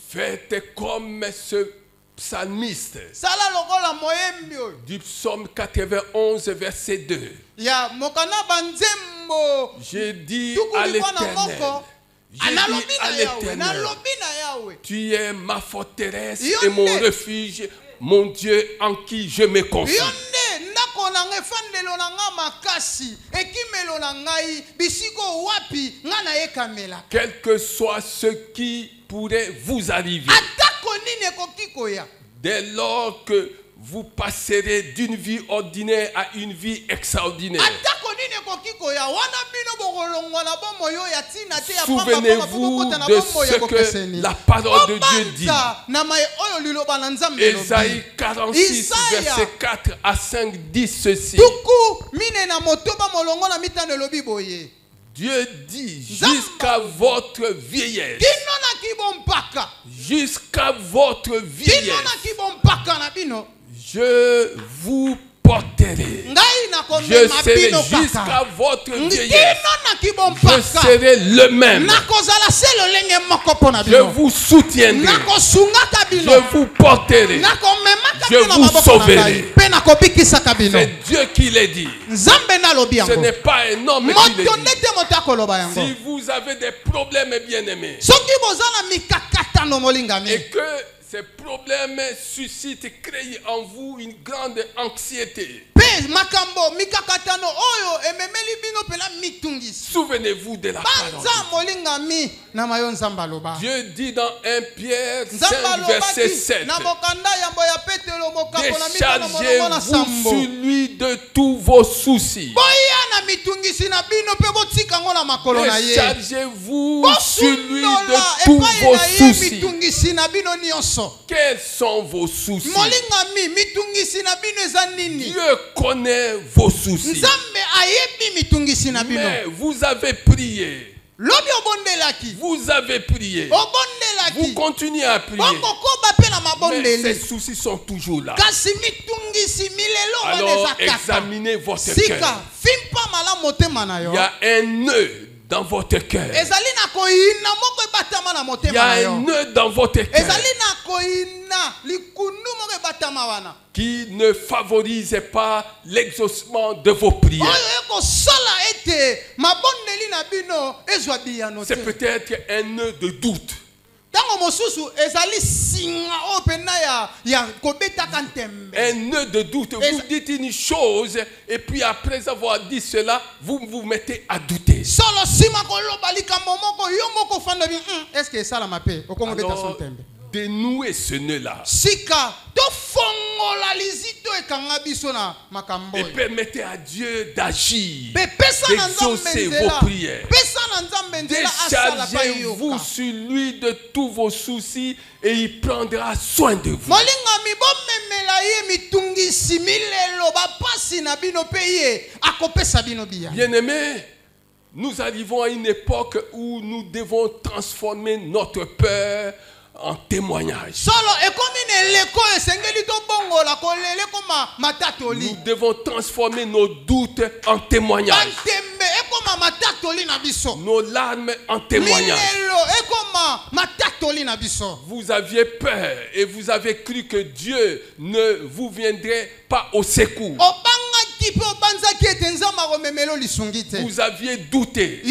Faites comme ce psalmiste Sala lokola moyembi oyo du psaume 91, verset 2. ya mokana banzembo. J'ai dit Tuku à libwana l'éternel, moko j'ai dit analobi à na Yawe l'éternel, nalobi na Yawe tu es ma forteresse Yo et mon nde. refuge, mon Dieu en qui je me confie. yo nde ndako na ngai efandelo na ngai makasi ekimelo na ngai bisiko wapi ngai nayekamela. Quel que soit ce qui pourrait vous arriver, Atako nini ekoki koya dès lors que vous passerez d'une vie ordinaire à une vie extraordinaire, atako nini ekoki koya wana bino bokolongwa na bomoi oyo ya ntina te ya souvenez-vous de ce que la parole de Dieu dit. na mai oyo liloba na Nzambe elobi. Ésaïe 46, verset 4 à 5 dit ceci. tuku mine na motoba molongo na mitano elobi boye Dieu dit jusqu'à votre vieillesse, kino na kibompaka jusqu'à votre kino vieillesse, na kibompaka na bino Je vous porterai. Je serai jusqu'à votre vieillesse. Je serai le même. Je vous soutiendrai. Je vous porterai. Je vous sauverai. C'est Dieu qui l'a dit. Ce n'est pas un homme qui l'a dit. Si vous avez des problèmes, bien-aimés, et que ces problèmes suscitent, créent en vous une grande anxiété, souvenez-vous de la parole. Dieu dit dans 1 Pierre 5, verset 7, déchargez-vous sur lui de tous vos soucis. Déchargez-vous sur lui de tous vos soucis. Quels sont vos soucis? Dieu connaît vos soucis. Mais vous avez prié. Vous avez prié. Vous continuez à prier. Mais ces soucis sont toujours là. Alors examinez votre cœur. Il y a un nœud dans votre cœur. Il y a un nœud dans votre cœur qui ne favorise pas l'exaucement de vos prières. C'est peut-être un nœud de doute. Un nœud de doute. Vous dites une chose et puis après avoir dit cela, vous vous mettez à douter. Alors, dénouez ce nœud-là. Et permettez à Dieu d'agir, d'exaucer vos prières. Déchargez-vous sur lui de tous vos soucis et il prendra soin de vous. Bien-aimés, nous arrivons à une époque où nous devons transformer notre peur en témoignage. Nous devons transformer nos doutes en témoignage. Nos larmes en témoignage. Vous aviez peur et vous avez cru que Dieu ne vous viendrait pas au secours. Vous aviez douté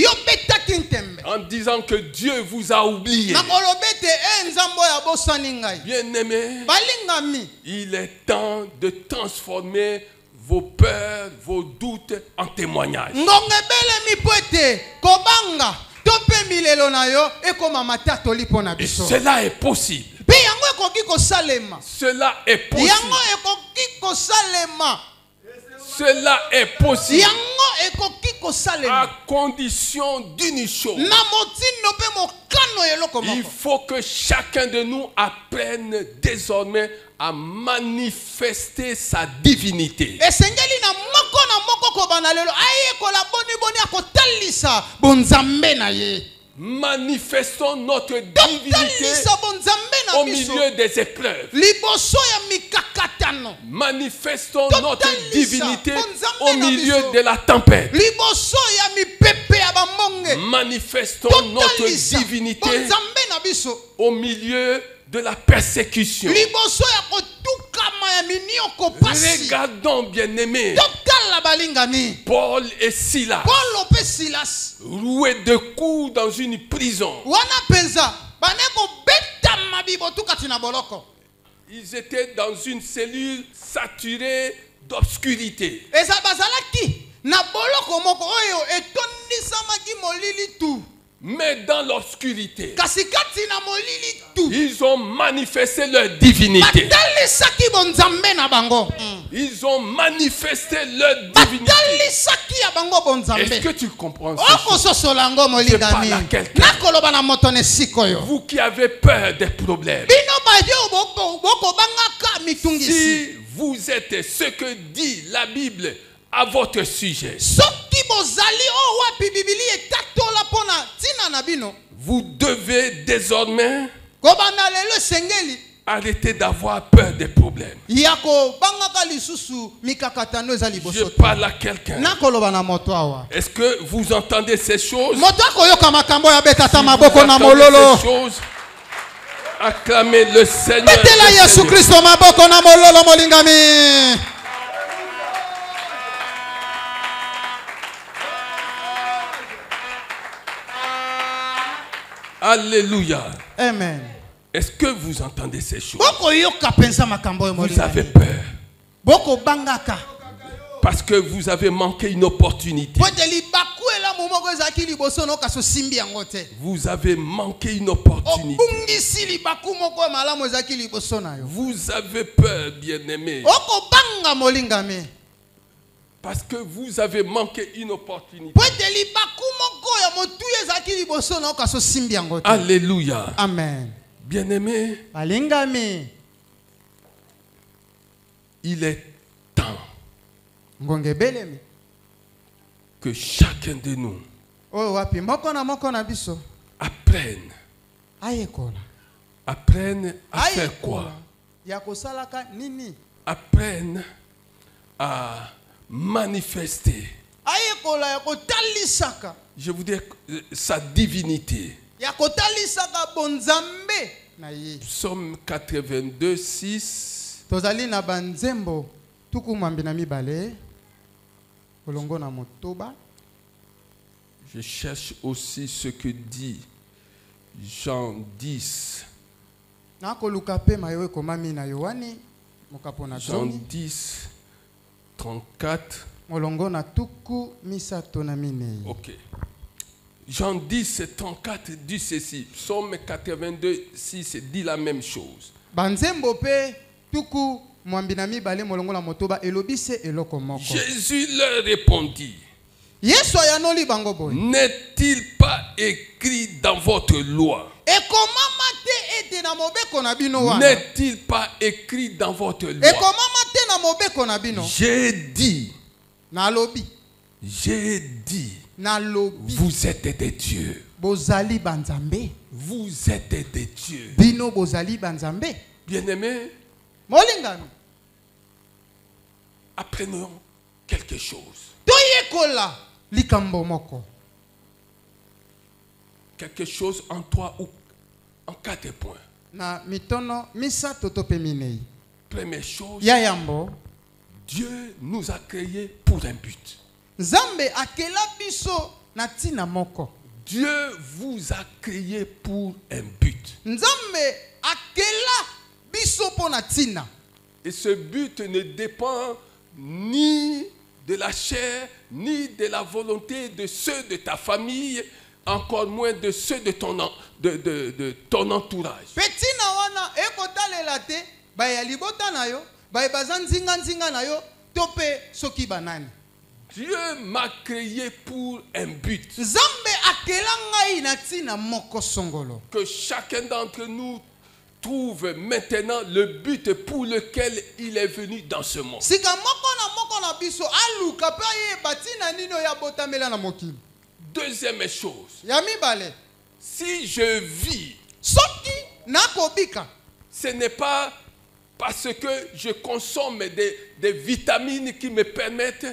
en disant que Dieu vous a oublié. Bien-aimés, il est temps de transformer vos peurs, vos doutes en témoignages. Et cela est possible. Cela est possible. Cela est possible à condition d'une chose. Il faut que chacun de nous apprenne désormais à manifester sa divinité. Manifestons notre divinité au milieu des épreuves. Manifestons notre divinité au milieu de la tempête. Manifestons notre divinité au milieu de la persécution. Regardons, bien-aimés, Paul et Silas, roués de coups dans une prison. Ils étaient dans une cellule saturée d'obscurité. Mais dans l'obscurité, ils ont manifesté leur divinité. Ils ont manifesté leur divinité. Est-ce que tu comprends ça? Je parle à quelqu'un. Vous qui avez peur des problèmes. Si vous êtes ce que dit la Bible à votre sujet, vous devez désormais Arrêtez d'avoir peur des problèmes. Je parle à quelqu'un. Est-ce que vous entendez ces choses? Si vous entendez ces choses, acclamez le Seigneur. Alléluia. Amen. Est-ce que vous entendez ces choses? Vous avez peur. Parce que vous avez manqué une opportunité. Vous avez manqué une opportunité. Vous avez peur, bien-aimé. Parce que vous avez manqué une opportunité. Alléluia. Amen. Bien-aimé, il est temps que chacun de nous apprenne à faire quoi? Apprenne à manifester, je vous dis, sa divinité. Psaume 82, 6. Je cherche aussi ce que dit Jean 10. Jean 10, 34. Ok. Jean 10, 34 dit ceci. Psaume 82, 6 dit la même chose. Jésus leur répondit. N'est-il pas écrit dans votre loi? N'est-il pas écrit dans votre loi? J'ai dit. Vous êtes des dieux. Vous êtes des dieux. Bien-aimés, apprenons quelque chose. Quelque chose en 3 ou en 4 points. Première chose, Dieu nous a créés pour un but. Dieu vous a créé pour un but. Et ce but ne dépend ni de la chair, ni de la volonté de ceux de ta famille, encore moins de ceux de ton entourage. Dieu m'a créé pour un but. Que chacun d'entre nous trouve maintenant le but pour lequel il est venu dans ce monde. Deuxième chose, si je vis, ce n'est pas parce que je consomme des vitamines qui me permettent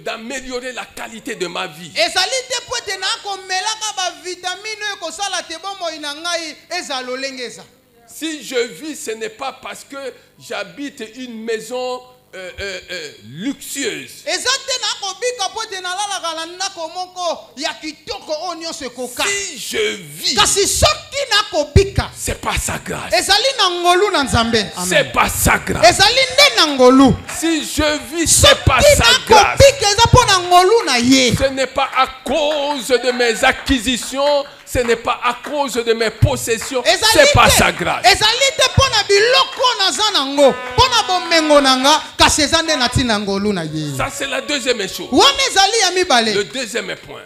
d'améliorer la qualité de ma vie. Si je vis, ce n'est pas parce que j'habite une maison luxueuse. Si je vis, c'est pas sa grâce. C'est pas sa grâce. Si je vis, c'est pas sa grâce. Ce n'est pas à cause de mes acquisitions. Ce n'est pas à cause de mes possessions. C'est pas sa grâce. Ça, c'est la deuxième chose. Le deuxième point.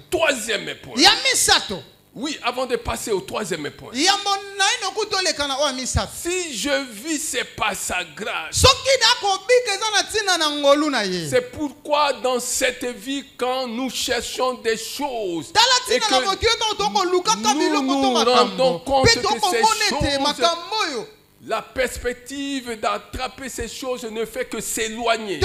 Troisième point. Oui, avant de passer au troisième point. Si je vis, c'est par sa grâce. C'est pourquoi dans cette vie, quand nous cherchons des choses et que nous nous rendons compte que ces choses, la perspective d'attraper ces choses ne fait que s'éloigner.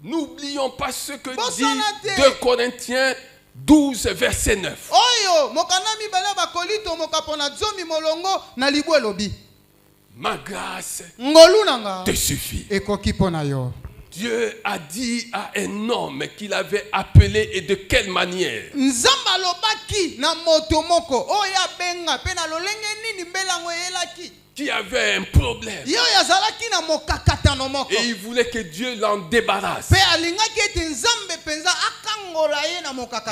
N'oublions pas ce que dit 2 Corinthiens 12, verset 9. Ma grâce te suffit. Dieu a dit à un homme qu'il avait appelé et de quelle manière? Qui avait un problème. Et il voulait que Dieu l'en débarrasse.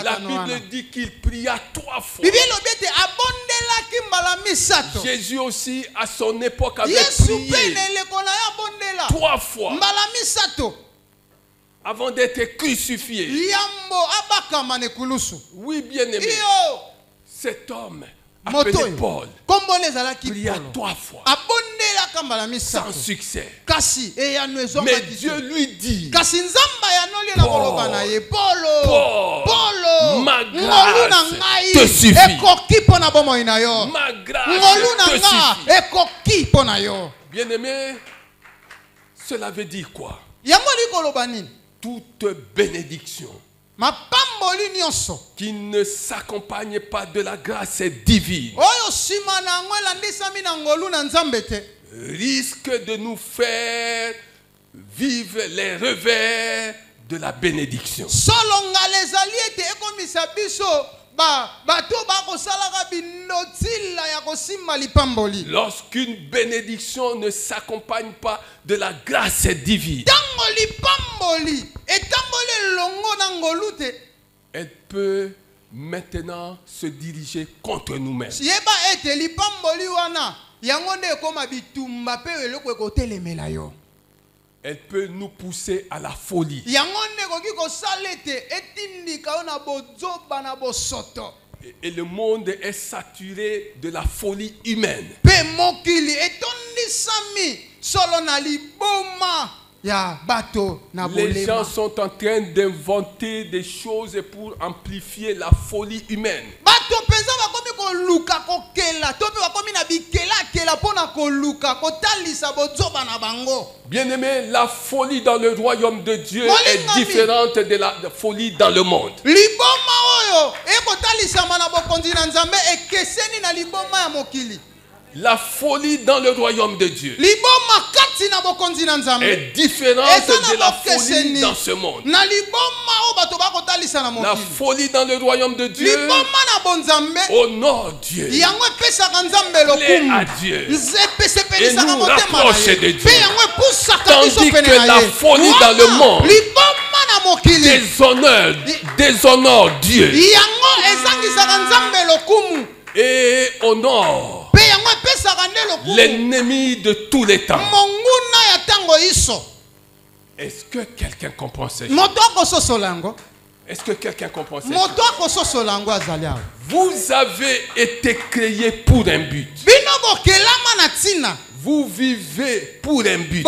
La Bible dit qu'il pria 3 fois. Jésus aussi, à son époque, avait prié 3 fois avant d'être crucifié. Oui, bien-aimé, cet homme appelé Paul pria 3 fois sans succès. Mais Dieu lui dit, Paul, ma grâce te suffit. Ma grâce te suffit. Bien-aimé, cela veut dire quoi? Toute bénédiction qui ne s'accompagne pas de la grâce divine risque de nous faire vivre les revers de la bénédiction. Lorsqu'une bénédiction ne s'accompagne pas de la grâce divine, elle peut maintenant se diriger contre nous-mêmes. Elle peut nous pousser à la folie. Et le monde est saturé de la folie humaine. Les gens sont en train d'inventer des choses pour amplifier la folie humaine. Bien-aimé, la folie dans le royaume de Dieu est différente de la folie dans le monde. La folie dans le royaume de Dieu est différente de la folie dans ce monde. La folie dans le royaume de Dieu honore Dieu, plaît à Dieu et nous rapproche de Dieu. Tandis que la folie dans le monde déshonore Dieu et honore l'ennemi de tous les temps. Est-ce que quelqu'un comprend ces choses? Est-ce que quelqu'un comprend ces choses? Vous avez été créé pour un but. Vous vivez pour un but.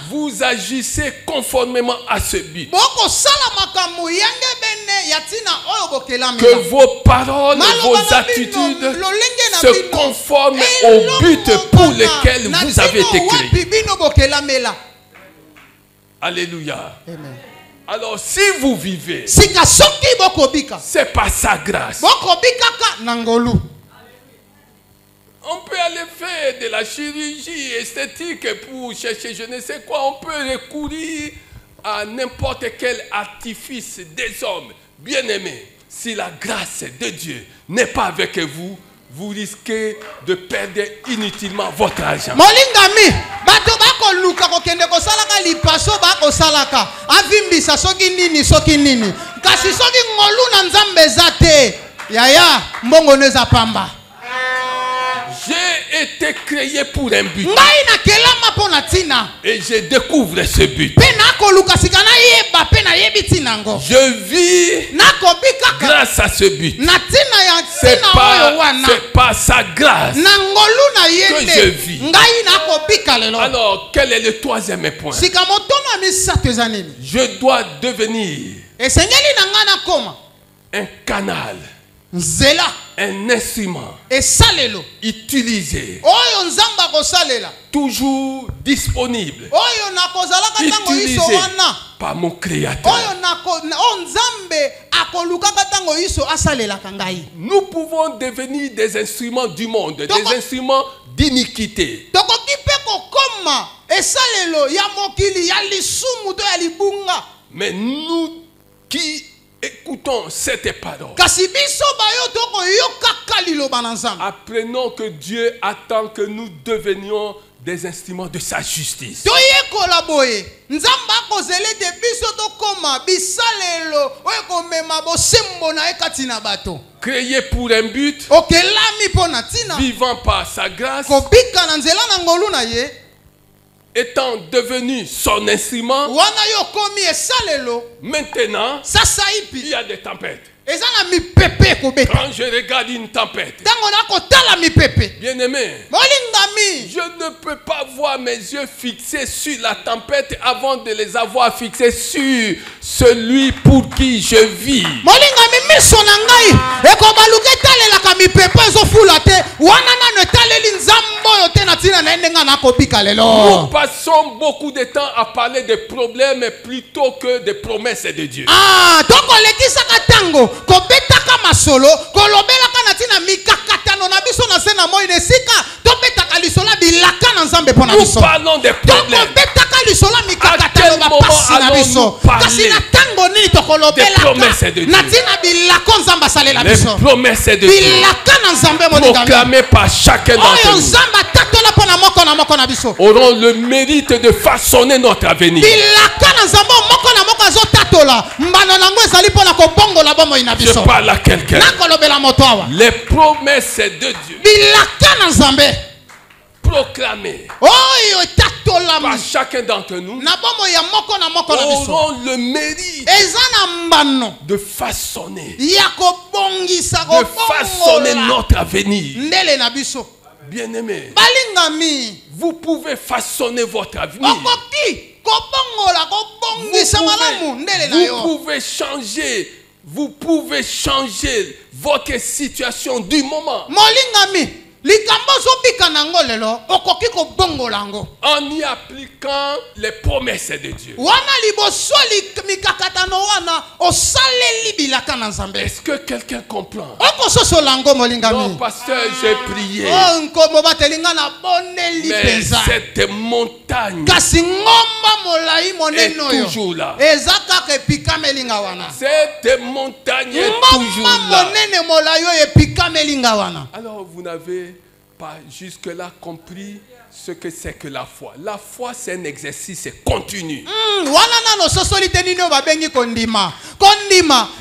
Vous agissez conformément à ce but. Que vos paroles, vos attitudes se conforment au but pour lequel vous avez été créé. Alléluia. Amen. Alors si vous vivez, c'est par sa grâce. On peut aller faire de la chirurgie esthétique pour chercher je ne sais quoi. On peut recourir à n'importe quel artifice des hommes. Bien-aimés, si la grâce de Dieu n'est pas avec vous, vous risquez de perdre inutilement votre argent. Molingami, bato bako luka kokende kosalaka lipaso bako salaka. Avimbisa soki nini. Kasi soki ngolu na nzambe zate. Yaya, mbongo neza pamba. J'ai J'ai été créé pour un but. ngai nakelama mpo na ntina Et je découvre ce but. mpe nakoluka sika nayeba mpe nayebi ntina yango Je vis nakobi kaka grâce à ce but. na ntina ya C'est ntina oyo wana pas sa grâce. na ngolu na ye que nde je vis. ngai nakobika lelo. Alors, quel est le troisième point? Sika motono ya misato eza nini? Je dois devenir esengeli na ngai nakoma un canal, nzela un instrument esalelo utilisé, oyo nzambe akosalela toujours disponible, oyo nakozalaka ntango iso utilisé wana par mon créateur. oyo oyo nzambe akolukaka ntango iso asalelaka ngai. Nous pouvons devenir des instruments du monde, des instruments d'iniquité. tokoki mpe kokoma esalelo ya mokili ya lisumu to ya libunga. Mais nous qui écoutons cette parole, kasi biso bayo tokoyokaka liloba na nzambe apprenons que Dieu attend que nous devenions des instruments de sa justice. toyekola boye nzambe akozela ete biso tokoma bisalelo oyo komema bosembo na ye kati na bato Créé pour un but, okelami mpo na ntina vivant par sa grâce, kobika na nzela na ngolu na ye étant devenu son instrument. wana yo okomi esalelo Maintenant, sasa il ipi y a des tempêtes. eza na mipepe ekobeta Quand je regarde une tempête, ntango nakotala mipepe bien-aimé, molingami je ne peux pas voir mes yeux fixés sur la tempête avant de les avoir fixés sur celui pour qui je vis. molingami miso na ngai ekobaluka etalelaka mipepe ezofula te wana nano etaleli nzambe oyo te na ntina na ye ndenge nakobika Nous lelo. passons beaucoup de temps à parler des problèmes plutôt que des promesses de Dieu. tokolekisaka ntango kobetaka masolo kolobelaka na ntina mikakatano na biso na se na moi na esika tobetaka lisolo ya bilaka na nzambe mpo na Nous biso parlons des problèmes. tokobetaka lisolo ya À mikakatano quel bapasi moment na biso allons-nous parler kasi na ntango nini des tokolobelaka promesses de Dieu? na ntina bilako nzambe asalela Les biso promesses de Dieu bilaka na nzambe molingami proclamées par chacun d'entre oyo nous nzambe atatola mpo na moko na biso auront le mérite de façonner notre avenir. bilaka na nzambe moko na moko azotatola mbano nango ezali mpo na kobongola bomoi na Je biso parle à quelqu'un. nakolobela moto awa Les promesses de Dieu bilaka na nzambe proclamées oyo par etatolami chacun d'entre nous na bomoi ya moko na biso auront le mérite eza na mbano de façonner, ya kobongisa de façonner kobongola notre avenir. ndele na biso. Bien-aimé, balingami vous pouvez façonner votre avenir. okoki kobongola kobongisa malamu ndele na Vous yo pouvez changer votre situation du moment molingami likambo ozobika nango lelo okoki kobongola yango en y appliquant les promesses de Dieu. wana liboso mikakatano wana osaleli bilaka na nzambe. Est-ce que quelqu'un comprend? okososola yango Non, molingami. pasteur, j'ai prié. nkombo batelinga na bondeli Mais penza cette montagne kasi ngomba molai est monene oyo toujours là. eza kaka epikamelinga wana. Cette montagne est toujours ngomba là. monene molai oyo epikamelinga wana. Alors vous n'avez pas jusque-là compris ce que c'est que la foi. La foi, c'est un exercice continu. wana nano sosoli te nini oyo babengi kondima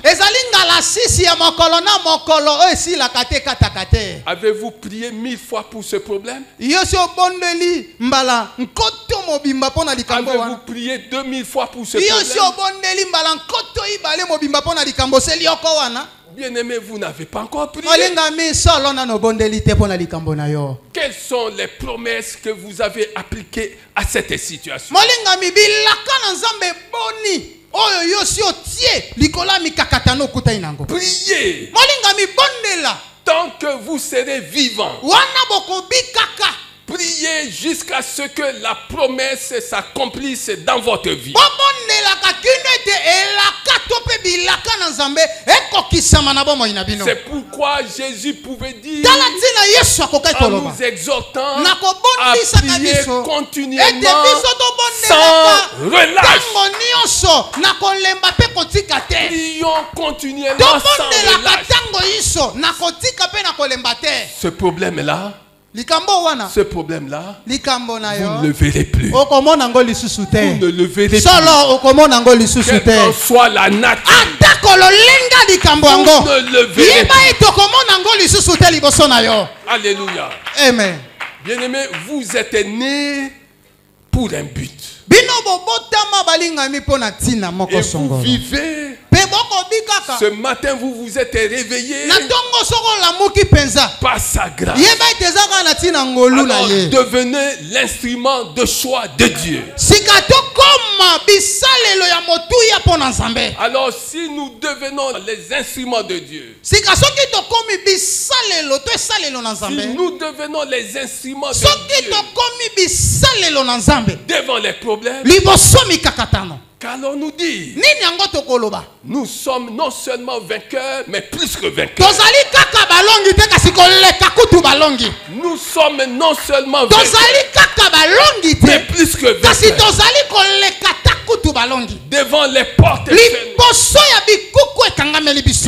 ezali ngala sisi ya mokolo na mokolo oyo esilaka te kataka te. Avez-vous prié 1000 fois pour ce problème? yo si obondeli mbala nkoto mobimba mpo na likambo Avez-vous wana. prié 2000 fois pour ce yo si problème? obondeli mbala nkoto ibale mobimba mpo na likambo oseli yoko wana. Bien-aimé, vous n'avez pas encore prié. molingami solo nano obondeli te mpo na likambo na yo. Quelles sont les promesses que vous avez appliquées à cette situation? molingami bilaka na nzambe boni oyo yo si otie likolo ya mikakatano okutani nango. Priez molingami bondela tant que vous serez vivant. wana bokobikaka. Priez jusqu'à ce que la promesse s'accomplisse dans votre vie. bobondelaka kino ete elaka to mpe bilaka na nzambe ekokisama na bomoi na bino. C'est pourquoi Jésus pouvait dire tala ntina yesu akokai en koloba nous exhortant à nakobondisaka prier biso ete continuellement biso tobondelaka sans relâche. ntango nyonso na kolemba mpe kotika te. Prions continuellement sans tobondelaka relâche. ntango nyonso na kotika mpe na kolemba te. Ce problème-là, likambo wana vous likambo na yo ne le verrez plus. okomona ngo lisusu Vous te. ne le verrez plus. solo okomona ngo lisusu Quelle te. qu'en soit la nature, ata kololenga likambo yango vous ne le verrez yeba plus. ete okomona ngo lisusu te liboso na yo. Alléluia. Amen. Bien-aimés, vous êtes nés pour un but. Bino bobotama balingami pona tina moko Et songo. vous vivez. Ce matin, vous vous êtes réveillés par sa grâce. Alors, devenez l'instrument de choix de Dieu. Alors, si nous devenons les instruments de Dieu, si nous devenons les instruments de Dieu devant les problèmes, qu'allons-nous dire? Nous sommes non seulement vainqueurs, mais plus que vainqueurs. Nous sommes non seulement vainqueurs, mais plus que vainqueurs. Devant les portes infernales.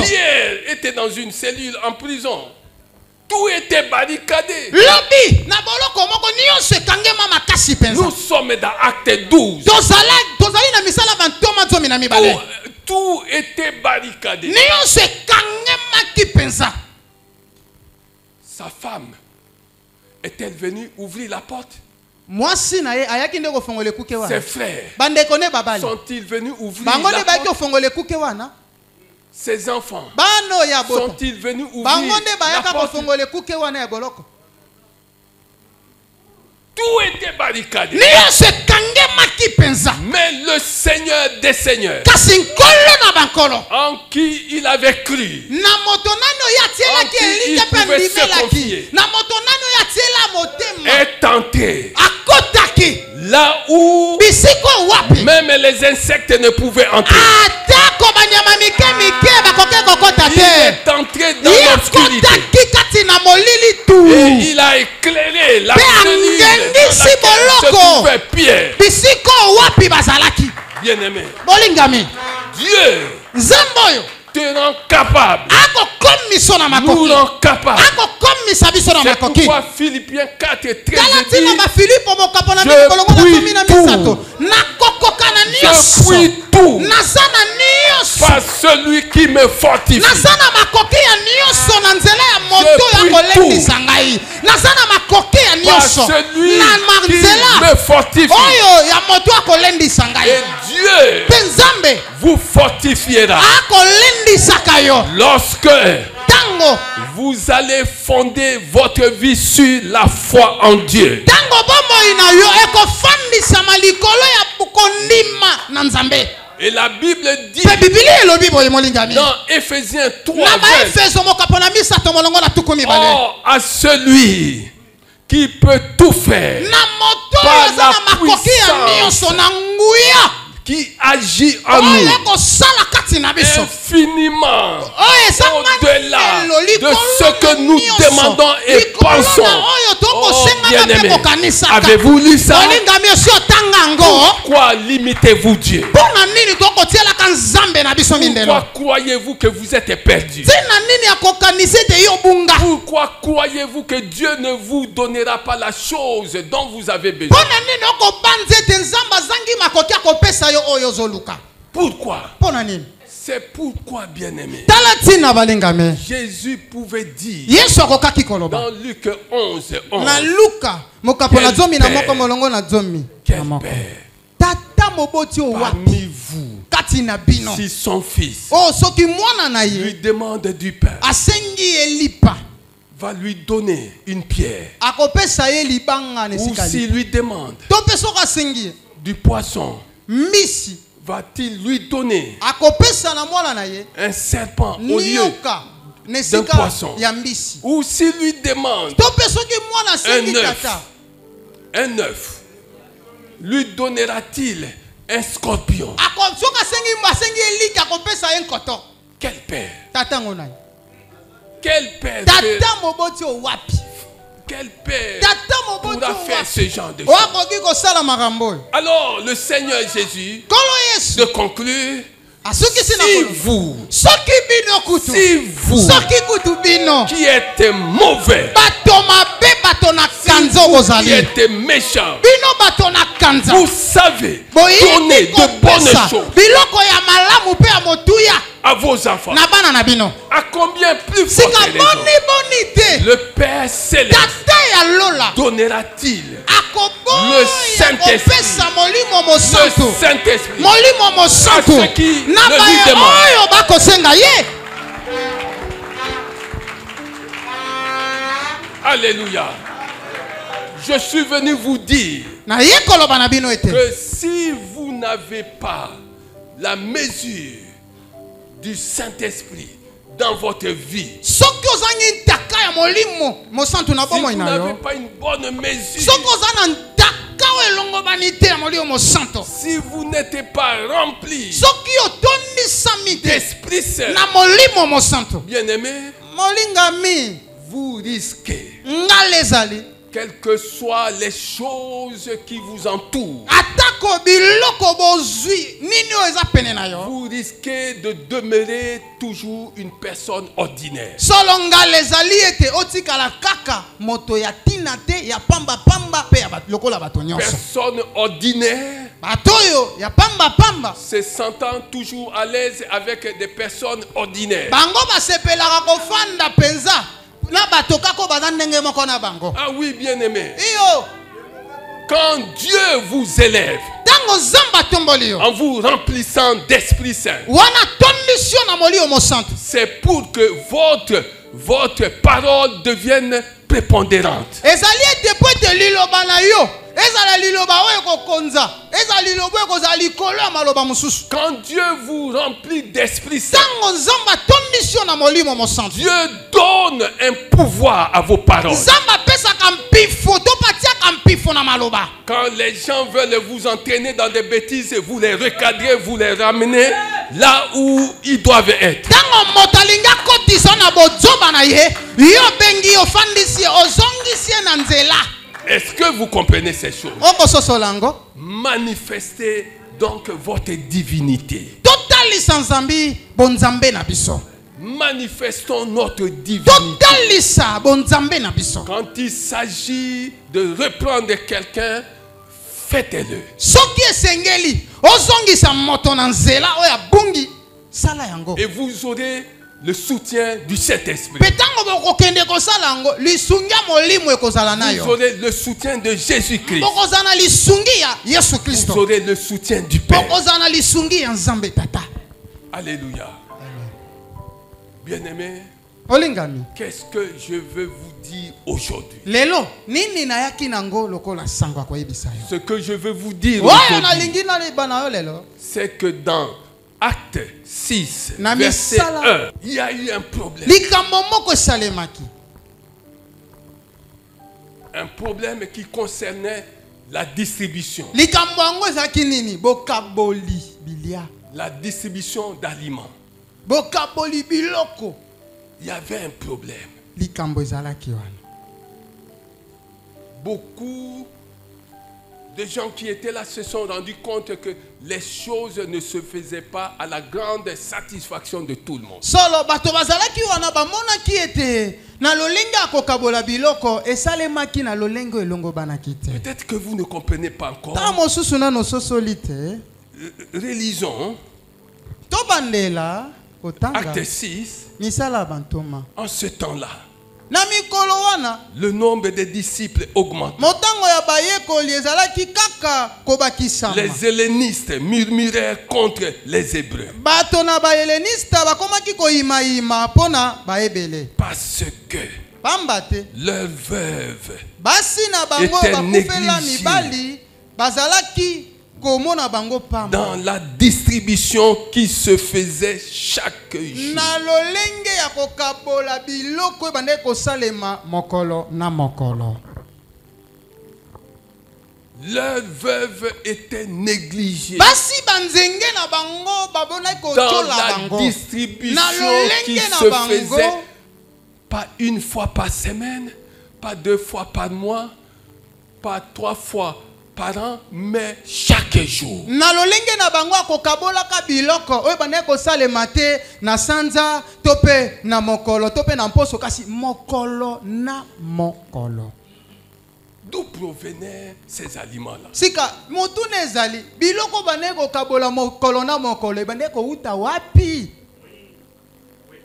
Pierre était dans une cellule en prison. Tout était barricadé. Nous sommes dans Acte 12. Tout était barricadé. Sa femme est-elle venue ouvrir la porte? Ses frères sont-ils venus ouvrir la porte? Ses enfants sont-ils venus ouvrir la porte? Tout était barricadé. Mais le Seigneur des Seigneurs, en qui il avait cru, en qui il pouvait se confier, est entré là où même les insectes ne pouvaient entrer. Il est entré dans l'obscurité et il a éclairé la cellule dans laquelle se trouvait Pierre. Bien-aimé, Dieu te rend capable, nous rend capable. C'est pourquoi Philippiens 4 et 13 dit: je puis tout par celui qui me fortifie. Je puis tout par celui qui me fortifie. Et Dieu vous fortifiera lorsque vous allez fonder votre vie sur la foi en Dieu. Et la Bible dit dans Éphésiens 3:20, or à celui qui peut tout faire par la puissance qui agit en nous infiniment au-delà de ce que nous demandons et pensons. Oh bien-aimé, avez-vous lu ça? Pourquoi limitez-vous Dieu? Pourquoi croyez-vous que vous êtes perdu? Pourquoi croyez-vous que Dieu ne vous donnera pas la chose dont vous avez besoin? Pourquoi? C'est pourquoi, bien-aimé, Jésus pouvait dire dans Luc 11, quel père parmi vous, si son fils lui demande du pain, va lui donner une pierre, ou s'il lui demande du poisson, va-t-il lui donner un serpent au lieu d'un poisson? Ou s'il lui demande un œuf, lui donnera-t-il un scorpion? Quel père? Quel père? Quel père pourra faire ce genre de choses? Alors le Seigneur Jésus de conclure: si vous qui êtes mauvais, qui êtes méchants, vous savez donner de bonnes choses à vos enfants. na bana na bino. À combien plus Sika forte raison boni te. le Père Céleste Tata ya lola. donnera-t-il Akobo le Saint-Esprit, akopesa molimo le mosantu. Saint-Esprit Molimo mosantu. à ceux qui Na le lui baye demandent. oyo bakosenga ye. Alléluia. Je suis venu vous dire Na ye koloba na bino ete. que si vous n'avez pas la mesure du Saint-Esprit dans votre vie, Soki ozangi ntaka ya molimo mosantu na si vous bomoi na n'avez yo. pas une bonne mesure, Soki oza na ntaka oyo elongobani te ya molimo mosantu. si vous n'êtes pas rempli Soki otondisami te d'Esprit Saint, na molimo mosantu. bien-aimé, Molingami vous risquez, ngala ezali. quelles que soient les choses qui vous entourent, Atako biloko bozwi nini oyo eza pene na yo. vous risquez de demeurer toujours une personne ordinaire. Solo ngala ezali ete otikala kaka moto ya tina te ya pamba pamba pe ya lokola bato nyonso. Personne ordinaire Bato oyo ya pamba pamba se sentant toujours à l'aise avec des personnes ordinaires. bango basepelaka kofanda penza na bato kako baza ndenge moko na bango. Ah oui, bien-aimé. Iyo Quand Dieu vous élève tango zamba tomboli yo en vous remplissant d'Esprit Saint, wana tondisio na molio mosantu. c'est pour que votre parole devienne prépondérante. Ezali ete po ete liloba na yo ezala liloba oyo kokonza ezala liloba oyo kozala likolo ya maloba mosusu. Quand Dieu vous remplit d'Esprit Saint, Tango nzamba tondisio na molimo mosantu. Dieu donne un pouvoir à vos paroles. Nzamba pesaka mpifo to patiaka mpifo na maloba. Quand les gens veulent vous entraîner dans des bêtises, vous les recadrez, vous les ramenez là où ils doivent être. Tango moto alinga kotisa na bozoba na ye yo bengi ofandisi ozongisi na nzela. Est-ce que vous comprenez ces choses? Okososolango Manifestez donc votre divinité. totalisa nzambi bonzambe na biso. Manifestons notre divinité. Totalisa bonzambe na biso. Quand il s'agit de reprendre quelqu'un, faites-le. Soki esengeli ozongisa moto na nzela oyo abungi sala yango. Et vous aurez le soutien du Saint-Esprit. Petango bokokende kosala yango lisungi ya molimo ekozala na Vous yo. aurez le soutien de Jésus-Christ. Bokozala na lisungi ya Yesu Vous Kristo. aurez le soutien du Père. Bokozala na lisungi ya Nzambe tata. Alléluia. Bien-aimés, Olingami. qu'est-ce que je veux vous dire aujourd'hui? Lelo nini nayaki nango lokola sango akoyebisa yo. Ce que je veux vous dire Oyo aujourd'hui, nalingi na libana yo lelo. c'est que dans Acte 6, Na verset misala. 1, il y a eu un problème. Likambo moko esalemaki. Un problème qui concernait la distribution. Likambo yango ezalaki nini? Bokaboli bilia. La distribution d'aliments. Bokaboli biloko. Il y avait un problème. Likambo ezalaki wana. Beaucoup de gens qui étaient là se sont rendus compte que les choses ne se faisaient pas à la grande satisfaction de tout le monde. Solo bato bazalaki wana bamonaki ete na lolenge akokabola biloko esalemaki na lolenge elongo banaki te. Peut-être que vous ne comprenez pas encore. Ta mosusu nano sosoli te. Relisons Tobandela kotanga Acte 6. misala bantoma. En ce temps-là, Na mikolo wana le nombre de disciples augmente. motango ya bayekoli ezalaki kaka kobakisama. Les hellénistes murmurèrent contre les Hébreux Bato na bahelenista bakomaki koyimayima mpona baebele. parce que Pamba te leurs veuves basi na bango Était bakufela négligé. mibali bazalaki komona bango pamba. dans la distribution qui se faisait chaque jour. Na lolenge ya kokabola biloko ebande kosalema mokolo na mokolo. Leurs veuves étaient négligées Basi banzenge na bango babonaki dans kotola la bango. distribution Na qui lolenge na se bango. faisait pas une fois par semaine, pas 2 fois par mois, pas 3 fois par an, mais chaque jour. Na lolenge na bango akokabolaka biloko oyo bandaki kosalema te na sanza to pe na mokolo to pe na mposo kasi mokolo na mokolo. D'où provenaient ces aliments-là? Sika motuna ezali biloko bandaki kokabola mokolo na mokolo bandaki kouta wapi?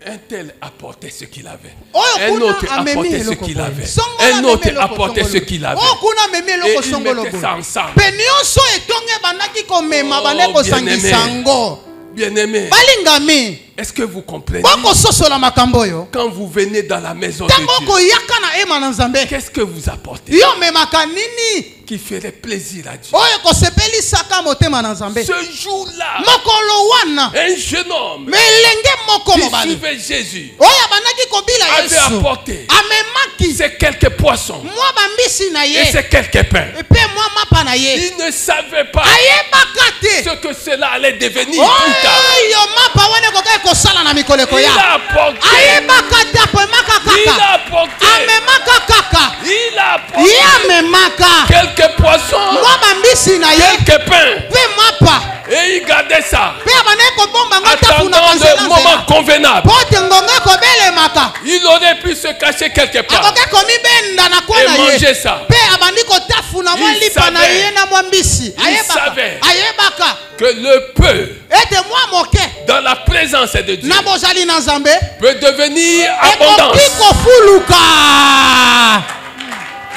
Un tel apportait ce qu'il avait. Oh, Un kuna autre amemi apportait ce eloko qu'il boye. avait. Songo Un na autre amemi eloko apportait songolo. ce qu'il avait. Oh, kuna amemi Et eloko ils songolo mettaient boye. ça ensemble. Pe nyonso etonge bandaki komema Oh, bande kosangisa bien-aimé. ngo. Bien-aimé, Balingami. est-ce que vous comprenez? Bokososola makambo yo. Quand vous venez dans la maison de Tango Dieu, koyaka na ema na Nzambe. qu'est-ce que vous apportez Yo memaka nini? qui ferait plaisir à Dieu? Oyo kosepelisaka motema na Nzambe. Ce jour-là, Mokolo wana. un jeune homme Melenge moko qui mobali. suivait Jésus Oyo bandaki kobila avait Yesu. apporté Amemaki. ces quelques poissons Mwa bambisi na et ye. ces quelques pains. Epe mwa mapa na ye. Il ne savait pas Ayebaka te. ce que cela allait devenir plus tard. Oyo mapa wana kokai kosala na mikoleko Il ya. a apporté, Ayebaka te apemaka il kaka. a apporté, Amemaka kaka. il a apporté Ye amemaka. quelques poissons, Mwa bambisi na ye. quelques pains. Pe mapa. Et il gardait ça, Pe abane kobomba ngo tafuna attendant le kanzela moment nzela. convenable. Pote ngonga kobelemaka. Il aurait pu se cacher quelque part Akoke komibenda na kwa et na ye. manger ça. Pe abandi kotafuna mwa Il lipa na savait. ye na mwa mbisi. savait. Ayebaka. Que le peu Ete mwa moke. dans la présence de Dieu Na bozali na Nzambe. peut devenir abondance. Ekoki kofuluka.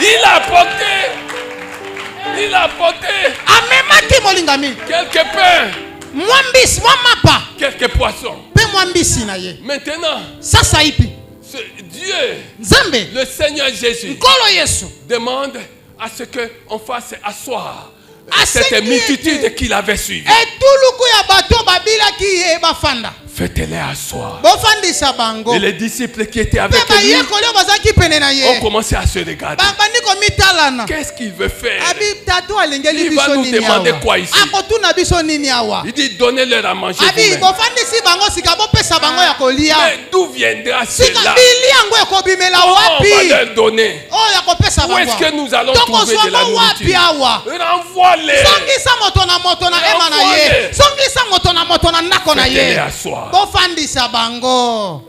Il a apporté, il a apporté Amemaki molingami. quelques pains, Mwa mbisi, mwa mapa. quelques poissons. Pe mwa mbisi na ye. Maintenant, Sasa ipi. Dieu, Nzambe. le Seigneur Jésus, Nkolo Yesu. demande à ce qu'on fasse asseoir À cette ce qui multitude était. qu'il avait suivie. Etuluku ya bato babilaki ye bafanda. Faites-les asseoir. Bofandisa bango. Et les disciples qui étaient avec Pe lui bayekoli bazaki pene na ont ye. commencé à se regarder. Bandi komitalana. Qu'est-ce qu'il veut faire? Abi tato alengeli Il va biso nous nini demander awa. quoi ici? Akotuna biso nini awa. Il dit donnez-leur à manger Abi vous-même. bofandisi bango sika bopesa bango ya kolia. Mais d'où viendra Sika cela? bili yango ekobimela Comment on va wapi? leur donner? Oh ya kopesa Où bango. est-ce que nous allons Toko trouver de la zwango wapi nourriture? awa. Renvoie-les. Songisa moto na ema na ye. Renvoie-les. Songisa moto na ndako na Faites-les ye. asseoir. Bofandisa bango.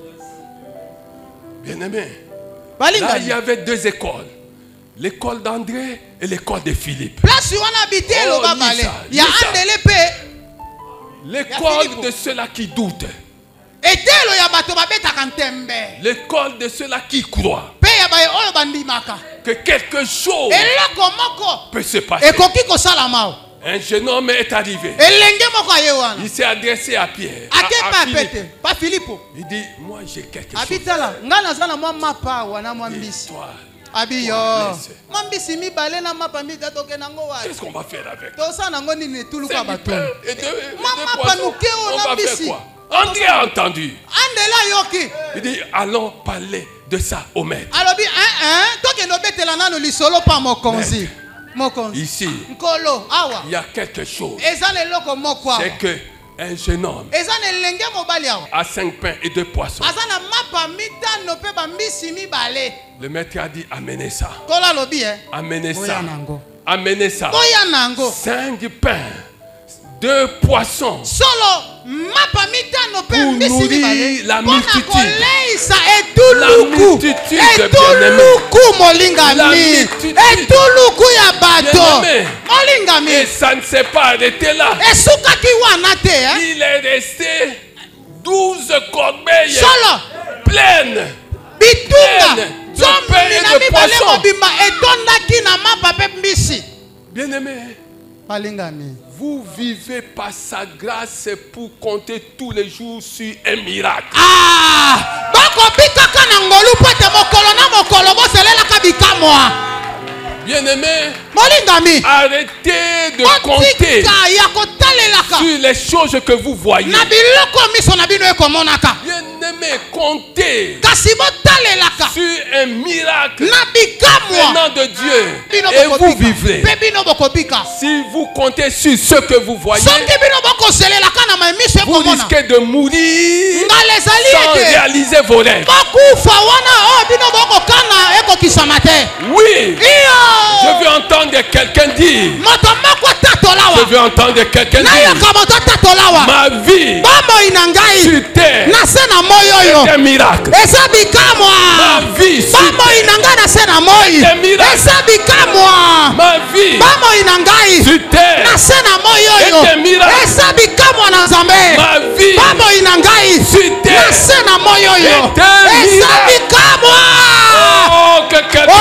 Bien-aimé, là il Balingami. y avait deux écoles. L'école d'André et l'école de Philippe. Place wana bite Oh, loba Lisa, bale. Ya Lisa. andele pe. L'école Philippe. de ceux-là qui doutent. Etelo ya bato babetaka ntembe. L'école de ceux-là qui croient Pe ya baye oyo bandimaka. que quelque chose Eloko moko. peut se passer. Ekoki kosalama o. Un jeune homme est arrivé. Elenge moko aye wana. Il s'est adressé à Pierre, Ake à pa Philippe. pete. Pa Filipo. Il dit, moi j'ai quelque chose. Abitala. Nga naza na mwa mapa wana mwa Et mbisi. toi, Abi yo. laisse. Mwa mbisi mibale na mapa mita toke nango wapi. qu'est-ce qu'on va faire avec? Tosa nango nini tulu C'est kwa du bato. pain et deux Maman poissons. panuke On ona va bisi. faire quoi? André a entendu. Andela yoki. Il dit, allons parler de ça au maître. Alobi toke no betela nano lisolo pa mokonzi. Mokonzi. Ici, Nkolo awa. il y a quelque chose. Eza leloko moko awa. C'est que un jeune homme Eza nelenge mobali awa. a 5 pains et 2 poissons. Aza na mapa mitano pe bambisi mibale. Le maître a dit, amenez ça. Nkolo alobi Amenez Boya ça. nango. Amenez ça. Boya nango. 5 pains, 2 poissons. Solo mapa mitano pe Pour mbisi nourrir mibale. la Mpona multitude. koleisa La etuluku. multitude, Etuluku molingami. La multitude. Etuluku ya bato. Bien-aimé. Molingami. Et ça ne s'est pas arrêté là. Esukaki wana te Il est resté 12 corbeilles Solo pleines. bitunga Pleine de zomi pain et na de mibale poisson. mobimba etondaki na mapa pe mbisi. Bien-aimé, Balingami. vous vivez par sa grâce pour compter tous les jours sur un miracle. Bakobikaka na ngolu po ete mokolo na mokolo boselelaka bikamwa. Bien-aimé, Molingami. arrêtez de compter Botika ya kotalelaka. sur les choses que vous voyez. Na biloko miso na bino ekomonaka. Bien-aimé, comptez Kasi botalelaka. sur un miracle Na bikamwa. venant de Dieu Bino et vous bokobika. vivrez. Pe bino bokobika. Si vous comptez sur ce que vous voyez, Soki bino bokoselelaka na mamiso vous ekomona. risquez de mourir Ngala ezali sans ete. réaliser vos rêves. Bokufa wana bino bokokana ekokisama te. Oui, Iyo. je veux entendre quelqu'un dire. moto moko tatolawa Je veux entendre quelqu'un dire. nayoka moto tatolawa Ma vie bomoi na ngai sur terre na se na moi oyo est un miracle. eza bikamwa Ma vie sur bomoi na terre. ngai na se na moi Un miracle. eza bikamwa Ma vie bomoi na ngai sur terre. na se na moi oyo est un miracle. eza bikamwa na nzambe Ma vie bomoi na ngai sur terre. na se na moi oyo est un eza miracle. bikamwa Oh, que quelqu'un